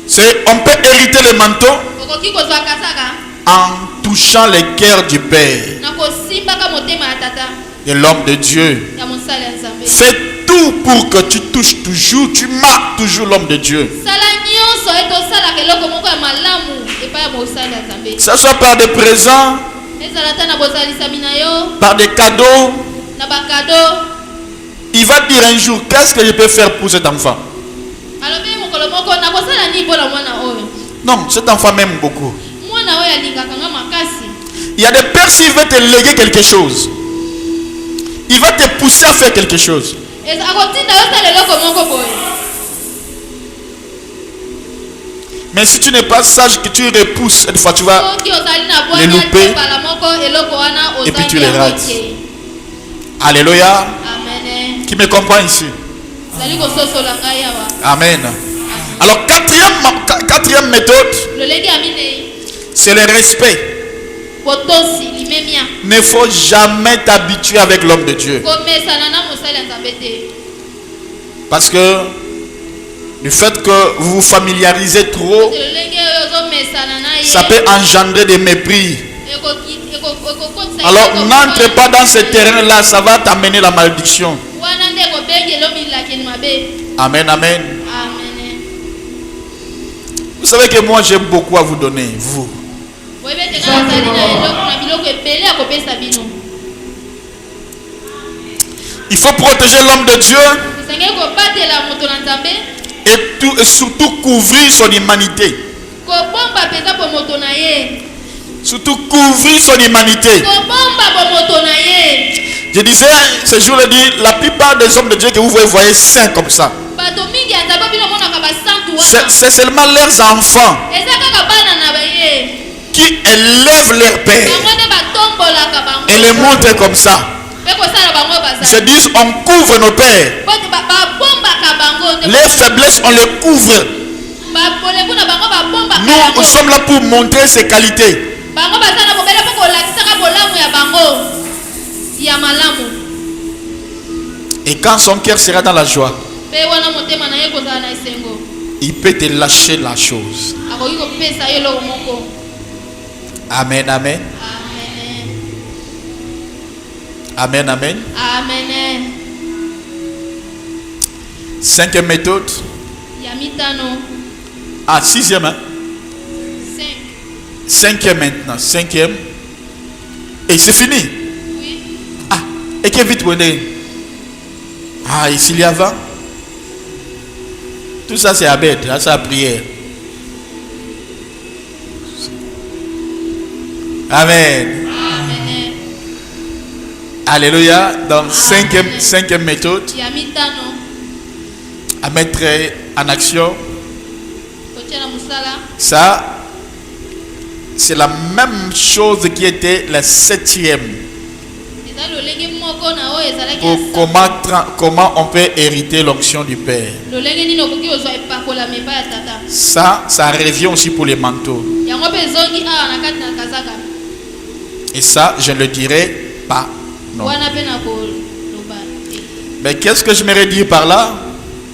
c'est on peut hériter le manteau Okoki kozwa kasaka. en touchant les cœurs du Père, Na kosimbaka motema ya tata. de l'homme de Dieu. Ya mosala ya Nzambe. Fais tout pour que tu touches toujours, tu marques toujours l'homme de Dieu. Sala nyonso etosalaka eloko moko ya malamu epai ya mosala ya Nzambe. Que ce soit par des présents, Ezala ta na bozalisami na yo, par des cadeaux. na bakado. Il va dire un jour, qu'est-ce que je peux faire pour cet enfant? Alobi mokolo moko na kosala nini mpona mwana oyo. Non, cet enfant m'aime beaucoup. Mwana oyo alingaka nga makasi. Il y a des pères, s'il veut te léguer quelque chose, il va te pousser à faire quelque chose. Akotinda osala eloko moko boye. Mais si tu n'es pas sage, que tu repousses, une fois tu vas Soki ozali na les bwana louper. mbala moko eloko wana Et puis tu ozangi les yango rates. te. Alléluia. Amen. Qui me comprend ici? Zali kososola ngai awa. Amen. Alors, quatrième méthode, Lolenge ya minei. c'est le respect. Botosi limemia. Ne faut jamais t'habituer avec l'homme de Dieu. Komesana na mosala ya Nzambe te. Parce que du fait que vous vous familiarisez trop, Lolenge oyo ozomesana na ye. ça peut engendrer des mépris. Ekokotisa Alors, eloko n'entre moko. pas dans ce terrain-là, ça va t'amener la malédiction. Wana nde kobengela omilakeli mabe. Amen, amen. Amen. Vous savez que moi, j'aime beaucoup à vous donner, vous. Boyebete nga nazali na eloko na biloko ebele ya kopesa bino. Il faut protéger l'homme de Dieu Esengeli kobatela moto na Nzambe. et surtout couvrir son humanité. Kobomba mpenza po moto na ye. Surtout couvrir son humanité. Kobomba po moto na ye. Je disais ce jour-là, la plupart des hommes de Dieu que vous voyez saints comme ça, Bato mingi ya Nzambe bino monaka basantu wana. c'est seulement leurs enfants Eza kaka bana na baye. qui élèvent leur père Bango nde batombolaka bango. et les montrent comme ça. Mpe kosala bango Ils se bazali. disent, on couvre nos pères. Babombaka bango nde. Les faiblesses, on les couvre. Babolembu na bango babombaka Nous yango. sommes là pour montrer ses qualités. Bango baza na bobele mpo kolakisaka bolamu ya bango ya malamu. Et quand son cœur sera dans la joie, Mpe wana motema na ye kozala na esengo. il peut te lâcher la chose. Akoki kopesa ye eloko moko. Amen, amen. Amen. Amen, amen. Amen. Cinquième méthode. Ya mitano. Ah, sixième, hein? 5. Cinquième maintenant. Cinquième. Et c'est fini. Oui. Ah, et qui est vite bonné. Ah, ici il y a 20. Tout ça c'est à bête, là c'est à prière. Amen. Amen. Alléluia. Donc cinquième méthode Ya mitano. à mettre en action. Kotia na musala. Ça, c'est la même chose qui était la septième. Eza lolenge moko na oyo ezalaki Pour ya comment on peut hériter l'onction du Père. lolenge nini okoki ozwa epakola meba ya tata. Ça revient aussi pour les manteaux. Yango mpe ezongi awa na kati na kazaka. Et ça, je ne le dirai pas. Non. Wana mpe na koloba te. Mais qu'est-ce que je m'aimerais dire par là?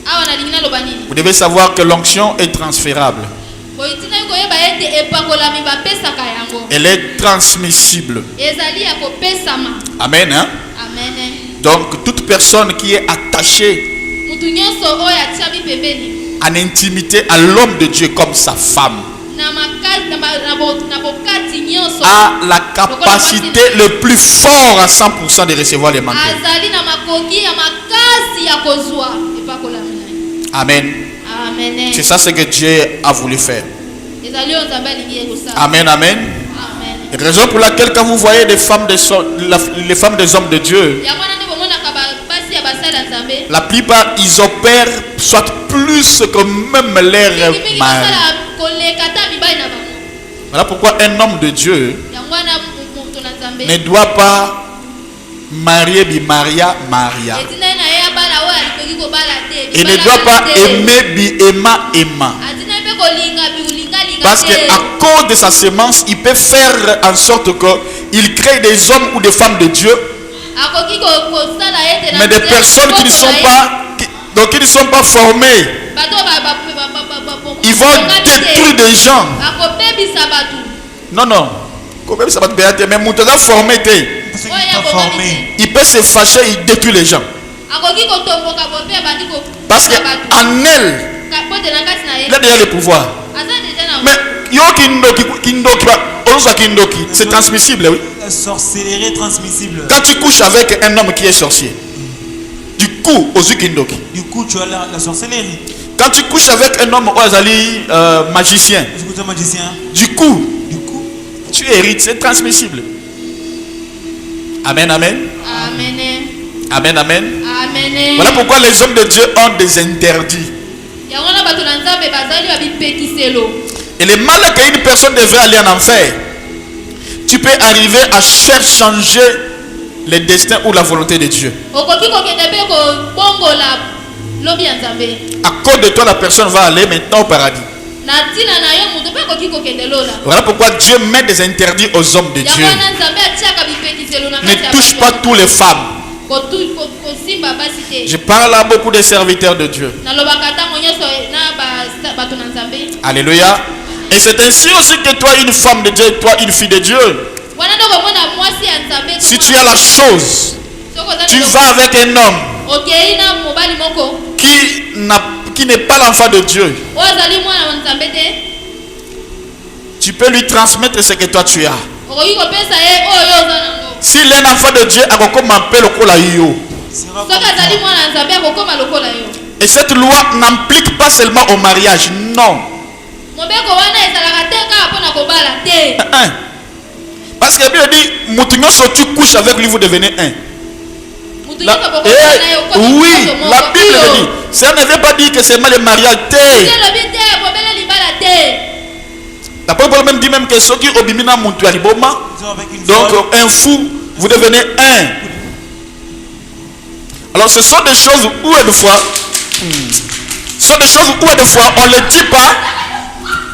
Awa nalingi naloba nini? Vous devez savoir que l'onction est transférable. Boyitinaki koyeba ete epakolami bapesaka yango. Elle est transmissible. Ezali ya kopesama. Amen. Hein? Amen. Donc, toute personne qui est attachée Mutu nyonso oyo atiami pembeni. en intimité à l'homme de Dieu comme sa femme Na makasi na bokati nyonso. a la capacité le plus fort à 100% de recevoir les manteaux. Azali na makoki ya makasi ya kozwa epakolami na ye. Amen. Amen. C'est ça ce que Dieu a voulu faire. Ezali oyo Nzambe alingi ye kosala. Amen, amen. Amen. Raison pour laquelle quand vous voyez les femmes des hommes de Dieu, Yango wana nde bomonaka basi ya basali ya Nzambe. la plupart ils opèrent soit plus que même leur Mingi mari. basala koleka ta mibali na bango. Voilà pourquoi un homme de Dieu Yango wana moto na Nzambe. ne doit pas marier Maria. Etina ye na ye abala oyo alikoki kobala te. Il ne doit pas aimer Emma. Atina ye mpe kolinga biulingalinga Parce qu'à cause de sa semence, il peut faire en sorte qu'il crée des hommes ou des femmes de Dieu Mais des personnes qui ne sont pas, donc qui ne sont pas formées, ils vont détruire des gens. Non, non. Mais Moutaga formé, il peut se fâcher, il détruit les gens. Parce qu'en elle, il a déjà le pouvoir. Mais c'est transmissible, oui. La sorcellerie est transmissible. Quand tu couches avec un homme qui est sorcier, du coup, du coup, tu as la sorcellerie. Quand tu couches avec un homme magicien, du coup, tu hérites, c'est transmissible. Amen, amen. Amen. Amen, amen. Amen. Voilà pourquoi les hommes de Dieu ont des interdits. Et le mal qu'une personne devrait aller en enfer, tu peux arriver à faire changer le destin ou la volonté de Dieu. À cause de toi, la personne va aller maintenant au paradis. Voilà pourquoi Dieu met des interdits aux hommes de Dieu. Ne touche pas toutes les femmes. Je parle à beaucoup de serviteurs de Dieu. Alléluia. Et c'est ainsi aussi que toi, une femme de Dieu, toi, une fille de Dieu. Si tu as la chose, tu vas avec un homme qui n'est pas l'enfant de Dieu. Tu peux lui transmettre ce que toi tu as. S'il est un enfant de Dieu, et cette loi n'implique pas seulement au mariage, non. Parce que Bible dit, tu couches avec lui, vous devenez un. Oui, la Bible dit, ça ne veut pas dire que c'est mal le mariage. La parole même dit même que ceux qui obéissent à donc un fou, vous devenez un. Alors ce sont des choses où des fois, on ne le dit pas.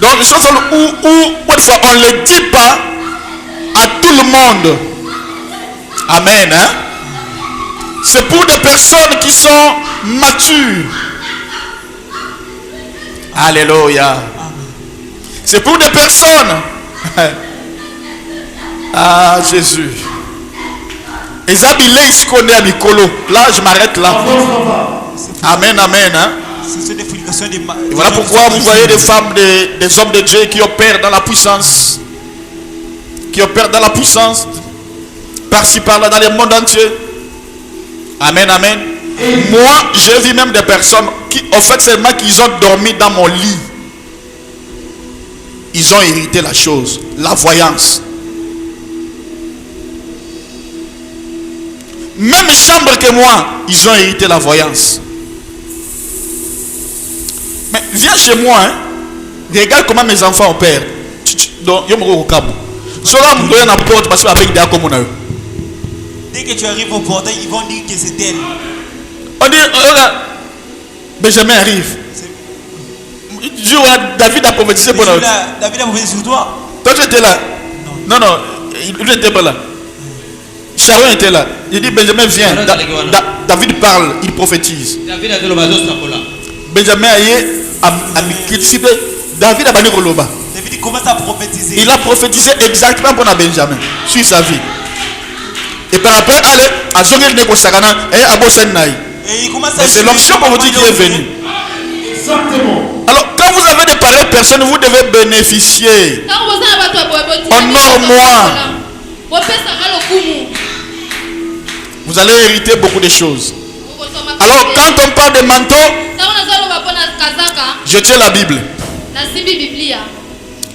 Donc ce sont des choses où des fois on ne le dit pas à tout le monde. Amen. Hein? C'est pour des personnes qui sont matures. Alléluia. C'est pour des personnes. Ah, Jésus. Et Zabilé, ici qu'on est à Mikolo. Là, je m'arrête là. Amen, amen. Hein? Et voilà pourquoi vous voyez des femmes, des hommes de Dieu qui opèrent dans la puissance. Qui opèrent dans la puissance. Par-ci, par-là, dans le monde entier. Amen, amen. Moi, j'ai vu même des personnes qui, en fait, c'est moi qu'ils ont dormi dans mon lit. Ils ont hérité la chose, la voyance. Même chambre que moi, ils ont hérité la voyance. Mais viens chez moi, hein. Regarde comment mes enfants opèrent. Donc, il y a un câble. Dès que tu arrives au portail, ils vont dire que c'est elle. On dit, regarde, Benjamin arrive. David a prophétisé pour nous. David a prophétisé sur toi. Toi tu étais là? Non, non, il n'était pas là. Sharon était là. Il dit Benjamin viens. David parle, il prophétise. Benjamin a participé. David a banni Roloba. David commence à prophétiser. Il a prophétisé exactement pour Benjamin sur sa vie. Et par après, allez, à Zongel Neko Sakana et à Bosennaï. Mais c'est l'onction pour vous dire qui est venu. Exactement. Alors, quand vous avez des pareilles personnes, vous devez bénéficier. Honore-moi. Vous allez hériter beaucoup de choses. Alors, quand on parle de manteau, je tiens la Bible.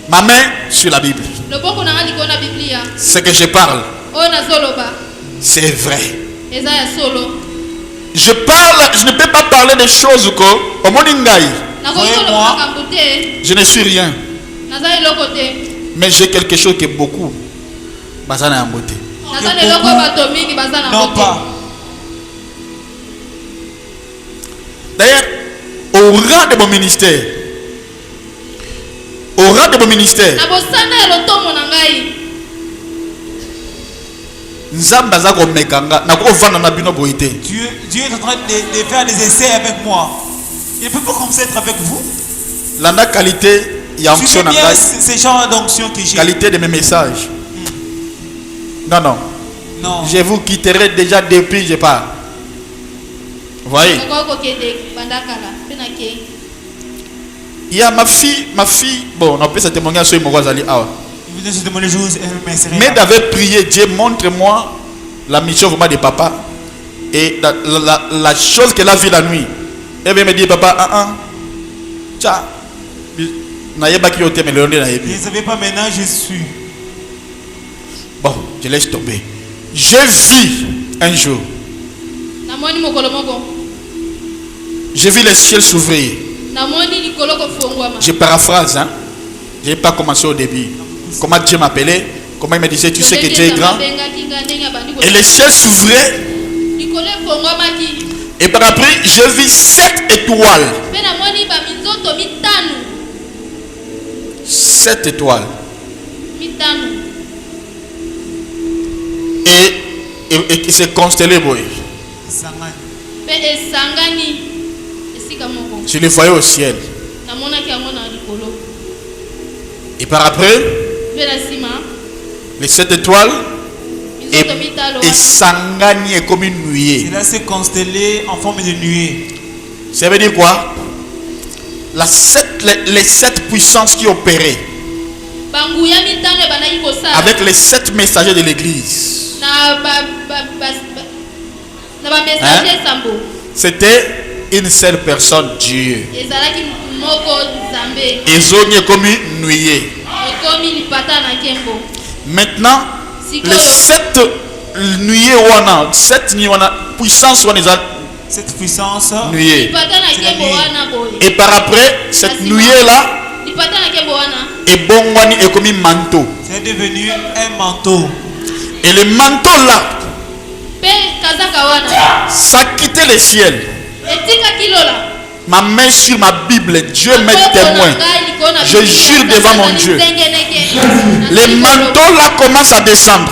Ma main sur la Bible. Ce que je parle, c'est vrai. Je ne peux pas parler des choses que au Moningai. Je ne suis rien. Mais j'ai quelque chose qui est beaucoup. Bazana en beauté. Non pas. D'ailleurs, au rang de mon ministère, Dieu est en train de faire des essais avec moi. Il ne peut pas comme ça être avec vous. La qualité, il y a onction bien ces genres d'onction que j'ai. Qualité de mes messages. Non, non. Non. Je vous quitterai déjà depuis je pars. Vous voyez? Il y a ma fille, bon, on peut se témoigner sur Mogazali. Mais d'avait prié, Dieu montre-moi la mission vraiment de papa et la chose qu'elle a vue la nuit. Elle vient me dire, papa, tiens, je ne savais pas maintenant, je suis. Bon, je laisse tomber. J'ai vu un jour. J'ai vu les ciels s'ouvrir. Je paraphrase, hein. Je n'ai pas commencé au début. Comment Dieu m'appelait, comment il me disait, tu sais que Dieu est grand. Et les ciels s'ouvraient. Et par après, je vis 7 étoiles. 7 étoiles. Et qui s'est constellé, boy. Je les voyais au ciel. Et par après, les 7 étoiles et sangani comme une nuée. Cela s'est constellé en forme de nuée. Ça veut dire quoi? Les 7 puissances qui opéraient avec les 7 messagers de l'église. C'était une seule personne, Dieu. Ils ont comme une nuée. Maintenant, les 7 nuées, 7 puissances, cette puissance nuée. Et par après, cette nuée là est bongwani est comme un manteau. C'est devenu un manteau. Et le manteau là, ça quittait le ciel. Ma main sur ma Bible, Dieu m'est témoin. Je jure devant mon Dieu. Le manteau là commence à descendre.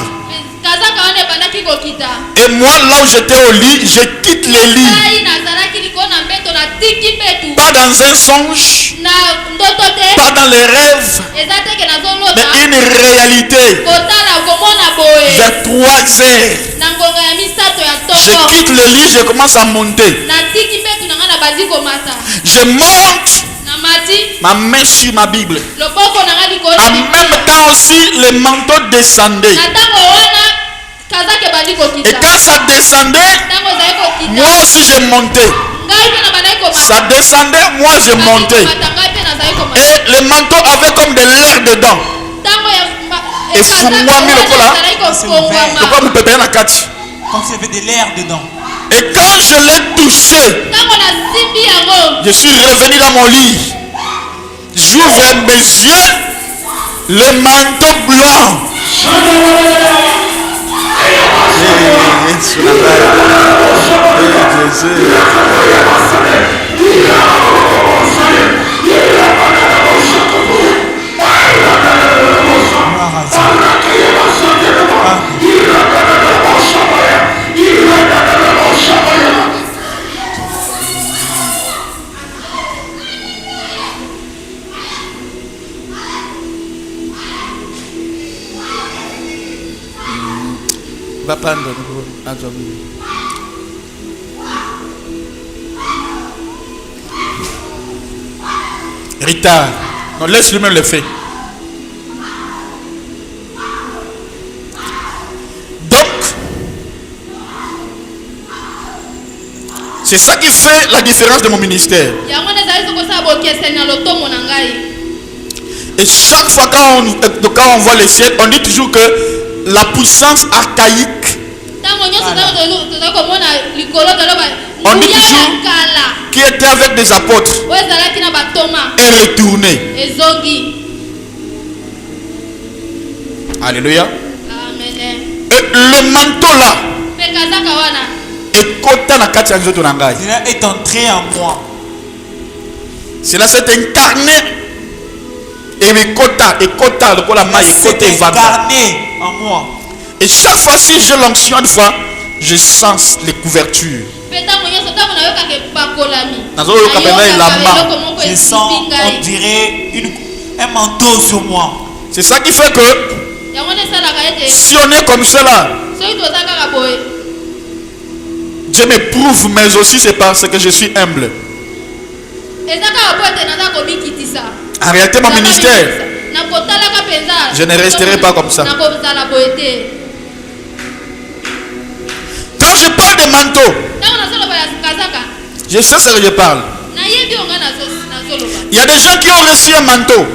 Et moi là où j'étais au lit, je quitte le lit. Pas dans un songe, pas dans les rêves, mais une réalité. Vers 3 heures, je quitte le lit, je commence à monter. Je monte, ma main sur ma Bible. En même temps aussi, le manteau descendait. Et quand ça descendait, moi aussi je montais. Ça descendait, moi je montais. Et le manteau avait comme de l'air dedans. Et sous moi, comme s'il y avait de l'air dedans. Et quand je l'ai touché, je suis revenu dans mon lit. J'ouvre mes yeux, le manteau blanc. Va prendre Rita, non, laisse lui-même le fait. Donc, c'est ça qui fait la différence de mon ministère. Et chaque fois quand on voit le ciel, on dit toujours que la puissance archaïque, on dit toujours, qui était avec des apôtres, est retournée. Alléluia. Et le manteau là est entré en moi. Cela s'est incarné. Et mes quotas, le côté incarné en moi. Et chaque fois si j'ai l'onction, une fois, je sens les couvertures. Je sens, on dirait, un manteau sur moi. C'est ça qui fait que si on est comme cela, Dieu m'éprouve, mais aussi c'est parce que je suis humble. En réalité, mon ministère, je ne resterai pas comme ça. Quand je parle de manteau, je sais ce que je parle. Il y a des gens qui ont reçu un manteau,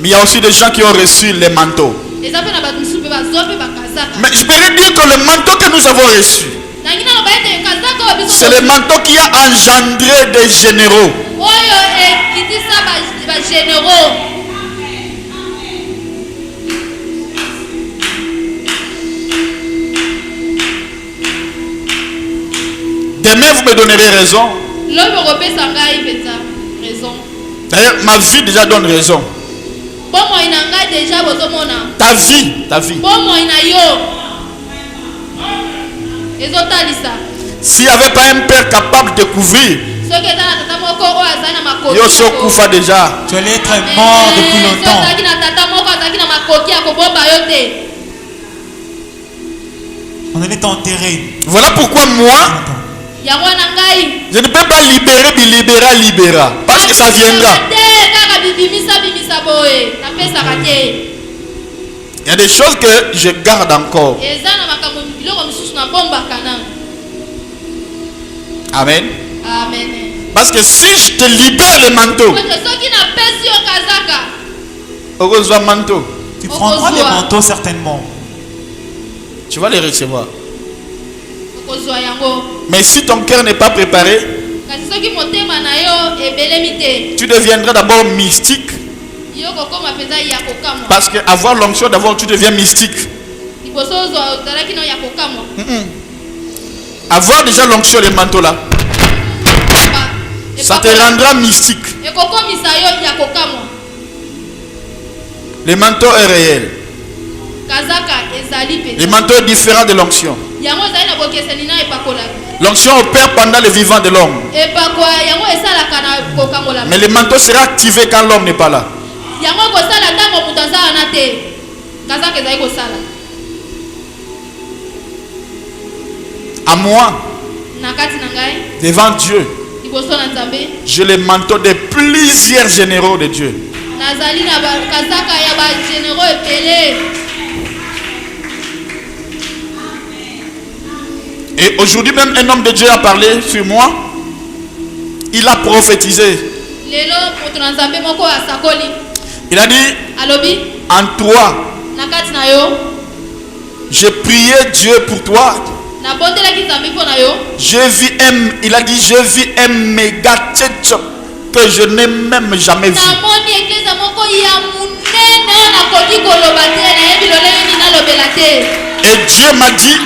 mais il y a aussi des gens qui ont reçu les manteaux. Mais je peux dire que le manteau que nous avons reçu, c'est le manteau qui a engendré des généraux. Demain, vous me donnerez raison. D'ailleurs, ma vie déjà donne raison. Ta vie. S'il n'y avait pas un père capable de couvrir, Yoso Koufa déjà. Tu allais être mort depuis longtemps. On allait t'enterrer. Voilà pourquoi moi, je ne peux pas libérer. Parce que ça viendra. Il y a des choses que je garde encore. Amen. Parce que si je te libère le manteau, tu prendras les manteaux certainement. Tu vas les recevoir. Mais si ton cœur n'est pas préparé, tu deviendras d'abord mystique. Parce qu'avoir l'onction, d'abord tu deviens mystique. Avoir déjà l'onction, les manteaux là, ça te rendra mystique. Le manteau est réel. Le manteau est différent de l'onction. L'onction opère pendant le vivant de l'homme. Mais le manteau sera activé quand l'homme n'est pas là. À moi, devant Dieu, j'ai le manteau de plusieurs généraux de Dieu. Et aujourd'hui même un homme de Dieu a parlé sur moi. Il a prophétisé. Il a dit, en toi, j'ai prié Dieu pour toi. Il a dit, je vis un méga tchetch que je n'ai même jamais vu. Et Dieu m'a dit,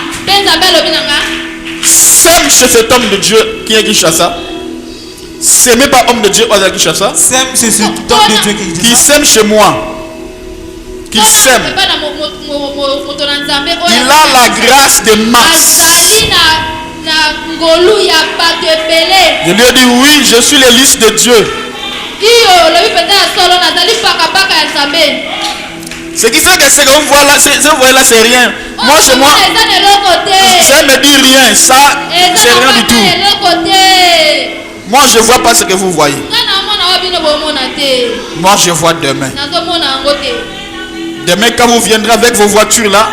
sème chez cet homme de Dieu qui est Kinshasa. C'est même pas homme de Dieu qui est Kinshasa. Sème chez cet homme de Dieu qui sème chez moi. Qui sème. Il a la grâce de masse. Je lui ai dit oui, je suis les listes de Dieu. Ce qui fait que ce que vous voyez là, c'est rien. Moi, chez moi, ça ne me dit rien. Ça, c'est rien du tout. Moi, je ne vois pas ce que vous voyez. Moi, je vois demain. Demain, quand vous viendrez avec vos voitures là,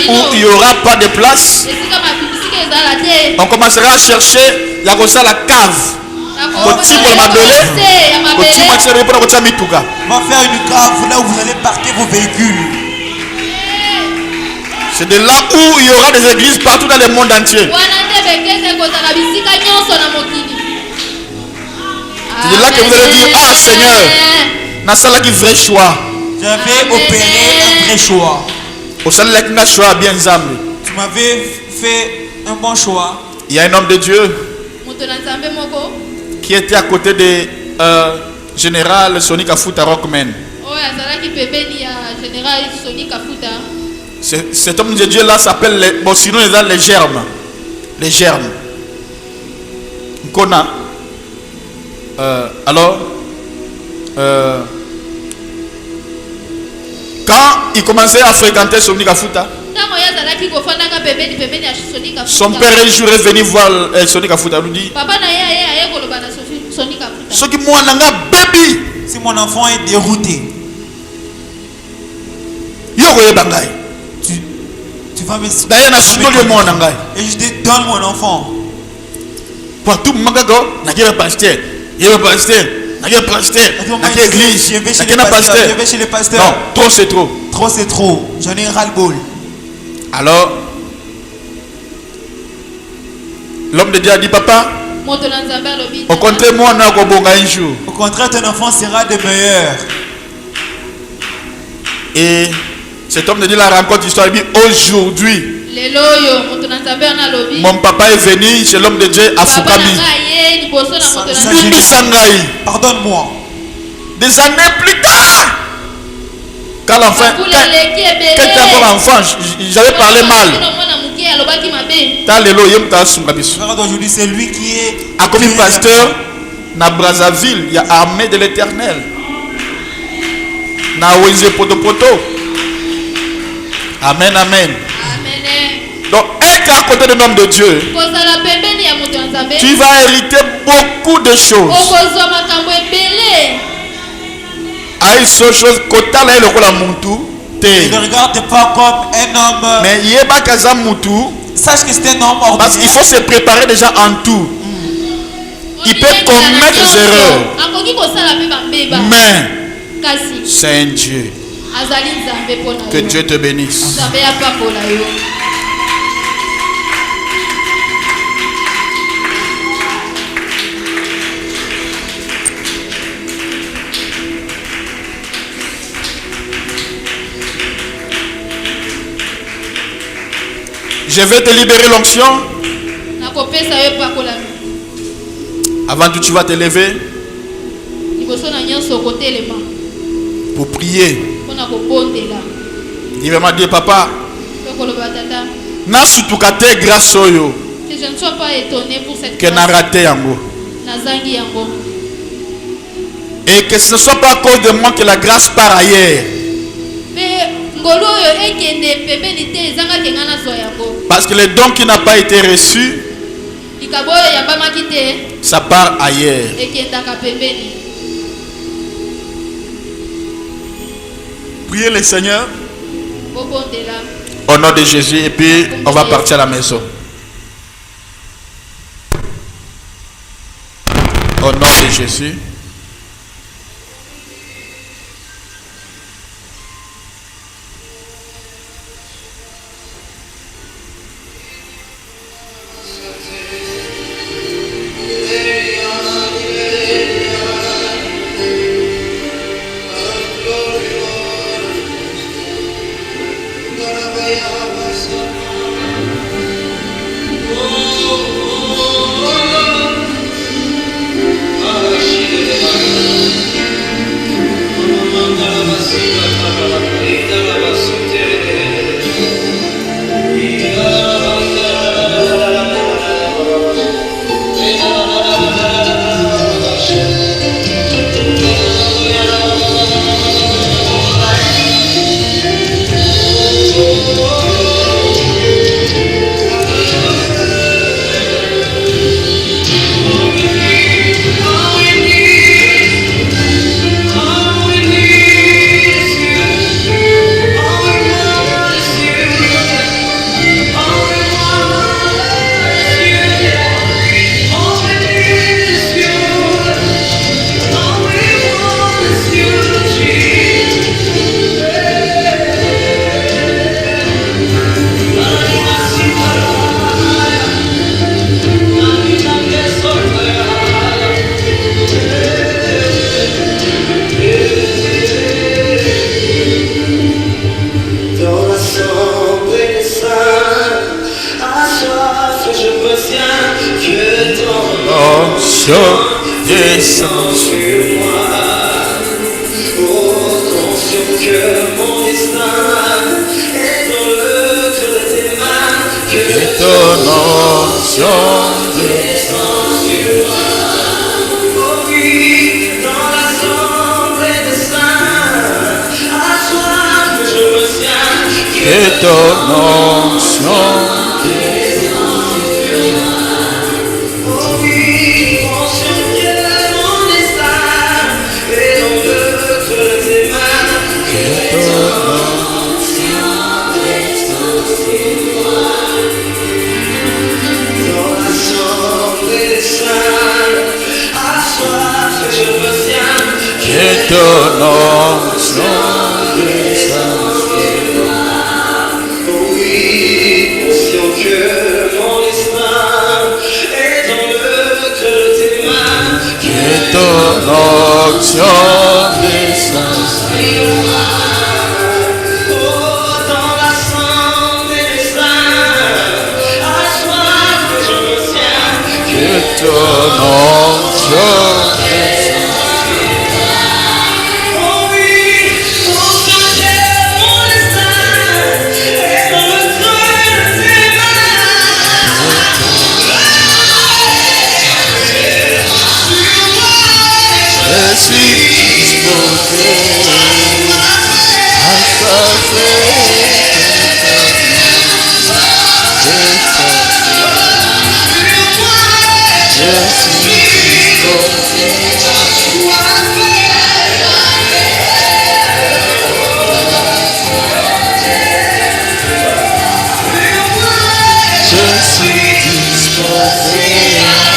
où il n'y aura pas de place, on commencera à chercher la cave. On va faire une cave là où vous allez parquer vos véhicules. C'est de là où il y aura des églises partout dans le monde entier. C'est de là que vous allez dire, ah Seigneur, dans ça là qui vrai choix. J'avais opéré un vrai choix. Tu m'avais fait un bon choix. Il y a un homme de Dieu qui était à côté de général Sonic Afuta Rockman. Cet homme de Dieu là s'appelle bon, sinon il a les germes. Les germes. Qu'on a. Alors, quand il commençait à fréquenter Sonika Kafuta, son père un jour est venu voir Sonika Kafuta. Il lui dit, ce qui moi baby, si mon enfant est dérouté, tu vas me et je te donne mon enfant. Pour tout le monde, il y a un pasteur, il y a un pasteur, il y a un pasteur, il y a une église, il y a un pasteur. Je vais chez les pasteurs. Non, trop c'est trop. Trop c'est trop. J'en ai ras-le-bol. Alors, l'homme de Dieu a dit, papa, au contraire, moi, on a un jour. Au contraire, ton enfant sera de meilleur. Et cet homme de Dieu la raconte l'histoire. Il dit, aujourd'hui, mon papa est venu chez l'homme de Dieu à Fukami. Pardonne-moi. Des années plus tard, quand l'enfant, quand j'étais encore enfant, j'avais parlé mal. Aujourd'hui, c'est lui qui est comme pasteur na Brazzaville, il y a armée de l'Éternel. Na Weze Poto Poto. Amen, amen. Donc, être à côté de l'homme de Dieu, tu vas hériter beaucoup de choses. Aïe, ce chose, kota la le la muntu. Ne regarde pas comme un homme. Mais yeba kaza mutu. Sache que c'est un homme ordinaire. Parce qu'il faut se préparer déjà en tout. Il peut commettre des erreurs. Mais c'est un Dieu. Que Dieu te bénisse. Je vais te libérer l'onction. Avant que tu vas te lever pour prier. Il va me dire, papa, Nasutukate grâce au yo. Que je ne sois pas étonné pour cette Que n'a raté yango. Et que ce ne soit pas à cause de moi que la grâce part ailleurs. Parce que le don qui n'a pas été reçu, ça part ailleurs. Priez le Seigneur au nom de Jésus et puis on va partir à la maison. Au nom de Jésus. Descends sur moi, oh ton cœur, mon destin est dans le creux de tes mains. Que ton onction Descends sur moi. Oh oui, dans l'assemblée des saints, à toi que je me tiens. que ton onction Oh oui, onction Dieu, mon destin est dans le creux de tes mains. Dans l'assemblée des saints, à toi que je me tiens. que ton onction Oh oui, conscient que mon destin est dans le creux de tes mains. que ton onction descend. Oh, dans l'assemblée des saints, à toi que je me tiens. Que ton onction Oh oui, conscient que mon destin est dans le creux de tes je suis disposé à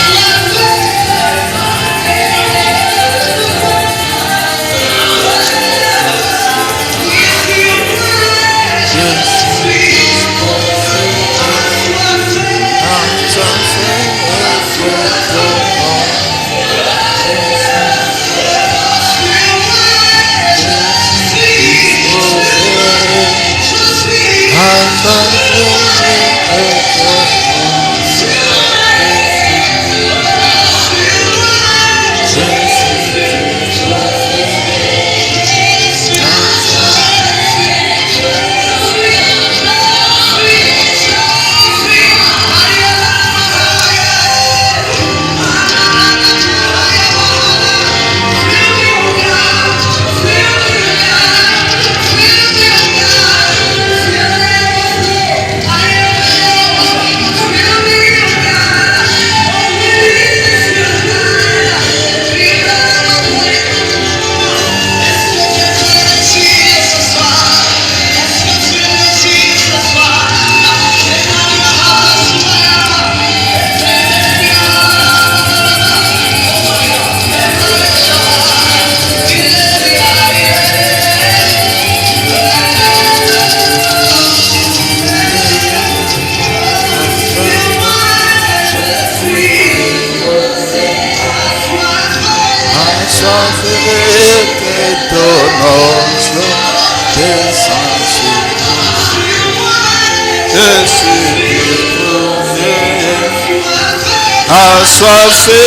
assoiffé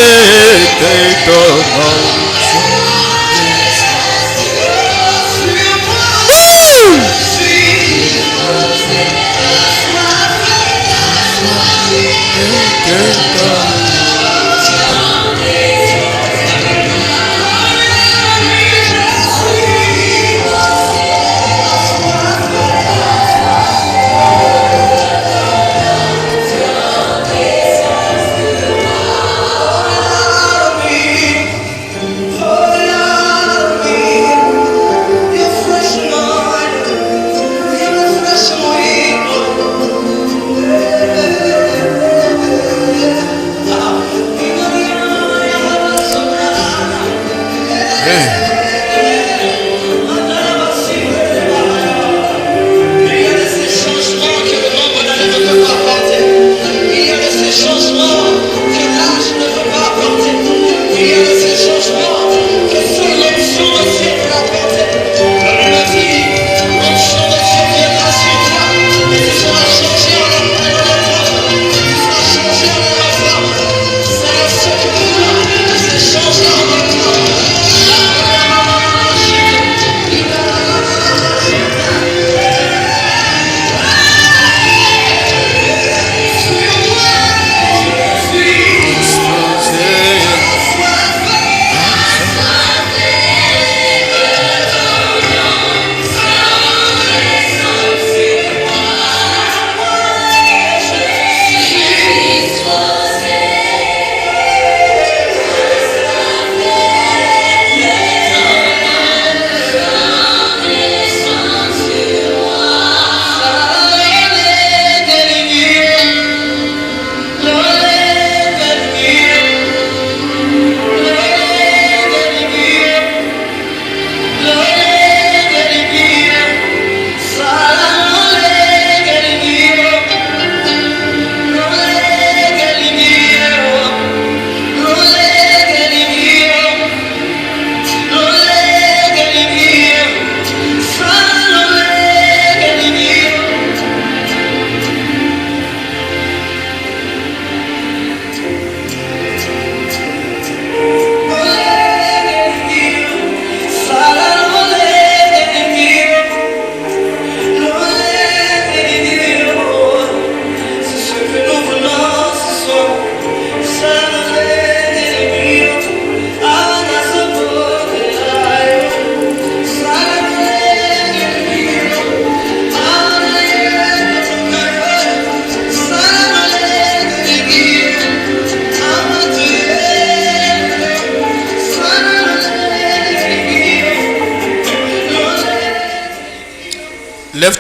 de ton onction.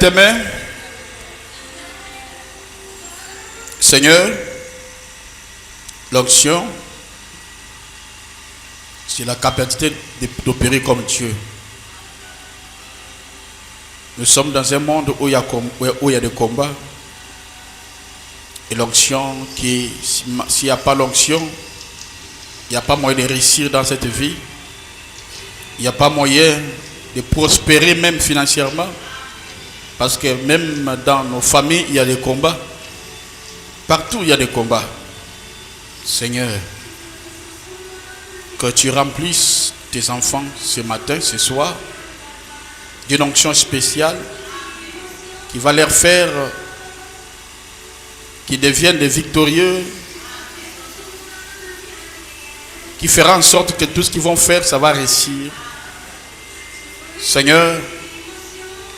Lève tes mains. Seigneur, l'onction, c'est la capacité d'opérer comme Dieu. Nous sommes dans un monde où il y a des combats. Et l'onction, s'il n'y a pas l'onction, il n'y a pas moyen de réussir dans cette vie. Il n'y a pas moyen de prospérer même financièrement. Parce que même dans nos familles, il y a des combats. Partout, il y a des combats. Seigneur, que tu remplisses tes enfants ce matin, ce soir, d'une onction spéciale qui va leur faire qu'ils deviennent des victorieux, qui fera en sorte que tout ce qu'ils vont faire, ça va réussir. Seigneur,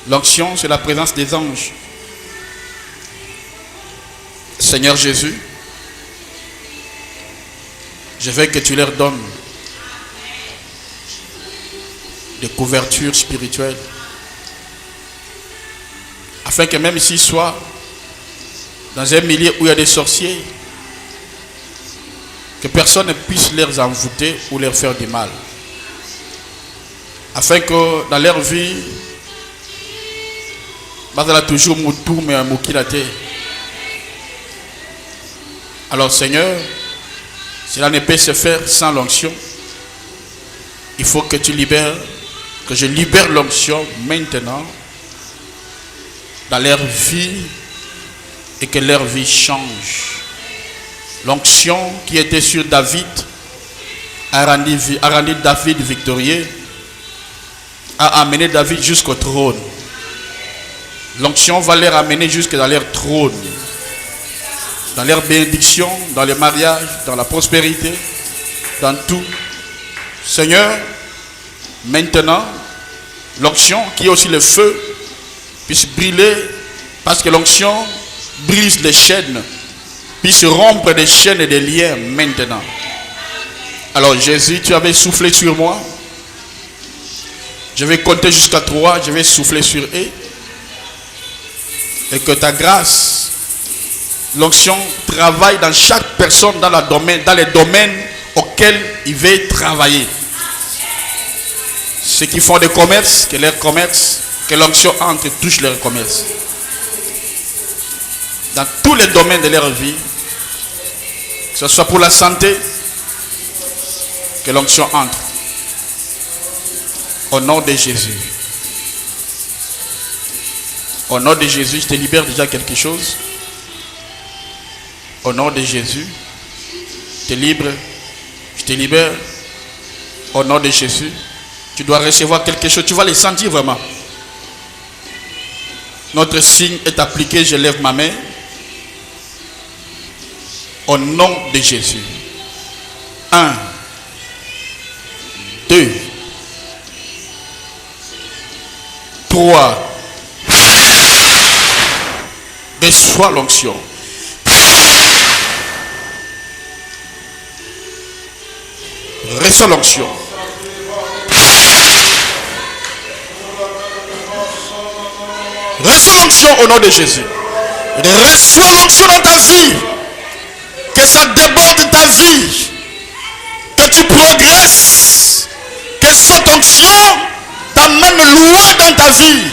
l'onction, c'est la présence des anges. Seigneur Jésus, je veux que tu leur donnes des couvertures spirituelles, afin que même s'ils soient dans un milieu où il y a des sorciers, que personne ne puisse les envoûter ou leur faire du mal, afin que dans leur vie, bazala toujours moutou mais moukilate. Alors Seigneur, cela ne peut se faire sans l'onction. Il faut que tu libères, que je libère l'onction maintenant dans leur vie et que leur vie change. L'onction qui était sur David a rendu David victorieux, a amené David jusqu'au trône. L'onction va les ramener jusque dans leur trône, dans leur bénédiction, dans le mariage, dans la prospérité, dans tout. Seigneur, maintenant, l'onction qui est aussi le feu puisse brûler, parce que l'onction brise les chaînes, puisse rompre des chaînes et des liens maintenant. Alors Jésus, tu avais soufflé sur moi. Je vais compter jusqu'à 3, je vais souffler sur eux. Et que ta grâce, l'onction travaille dans chaque personne dans les domaines auxquels il veut travailler. Ceux qui font des commerces, que leur commerce, que l'onction entre et touche leur commerce. Dans tous les domaines de leur vie, que ce soit pour la santé, que l'onction entre. Au nom de Jésus. Au nom de Jésus, je te libère déjà quelque chose. Au nom de Jésus, je te libère. Au nom de Jésus, tu dois recevoir quelque chose. Tu vas les sentir vraiment. Notre signe est appliqué. Je lève ma main. Au nom de Jésus. 1, 2, 3. Reçois l'onction. Reçois l'onction. Reçois l'onction au nom de Jésus. Reçois l'onction dans ta vie. Que ça déborde ta vie. Que tu progresses. Que cette onction t'amène loin dans ta vie.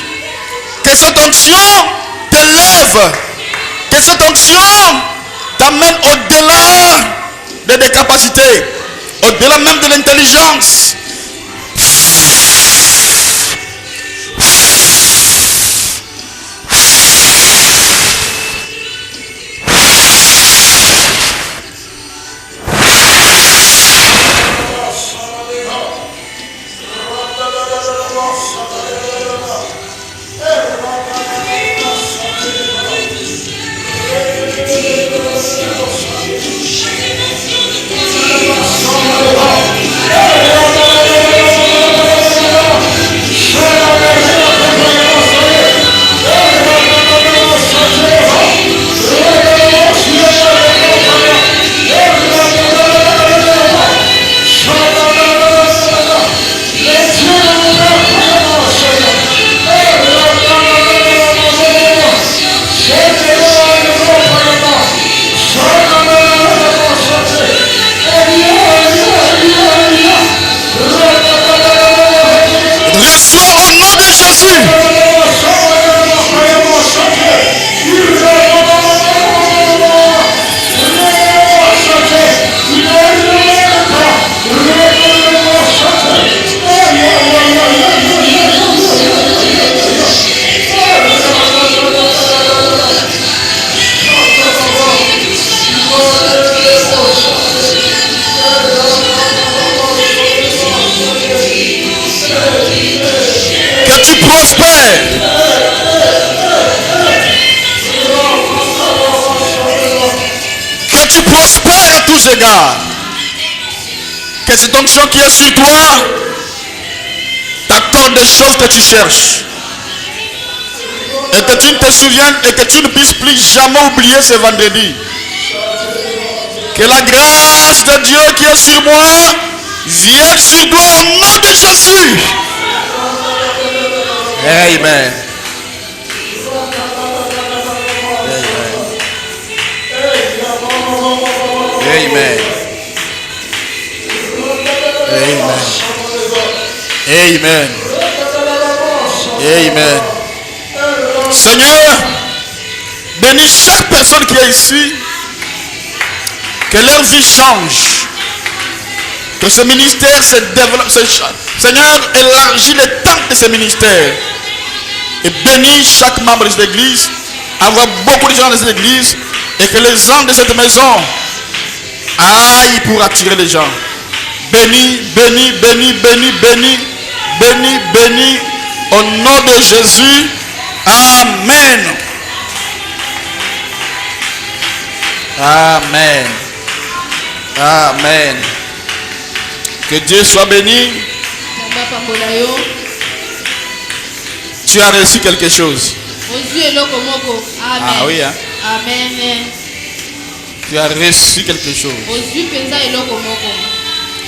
Que cette onction t'élève. Que cette onction t'amène au-delà de tes capacités. Au-delà même de l'intelligence. regarde. Que cette onction qui est sur toi t'accorde des choses que tu cherches. Et que tu ne te souviennes et que tu ne puisses plus jamais oublier ce vendredi. Que la grâce de Dieu qui est sur moi vienne sur toi au nom de Jésus. Amen. Amen. Amen. Amen. Amen. Seigneur, bénis chaque personne qui est ici. Que leur vie change. Que ce ministère se développe. Seigneur, élargis les temps de ce ministère. Et bénis chaque membre de cette église. Avoir beaucoup de gens dans cette église. Et que les gens de cette maison aillent pour attirer les gens. Bénis, bénis, bénis, bénis, bénis, bénis, bénis. Au nom de Jésus. Amen. Amen. Amen. Que Dieu soit béni. Tu as reçu quelque chose. Ah oui, hein? Amen. Tu as reçu quelque chose.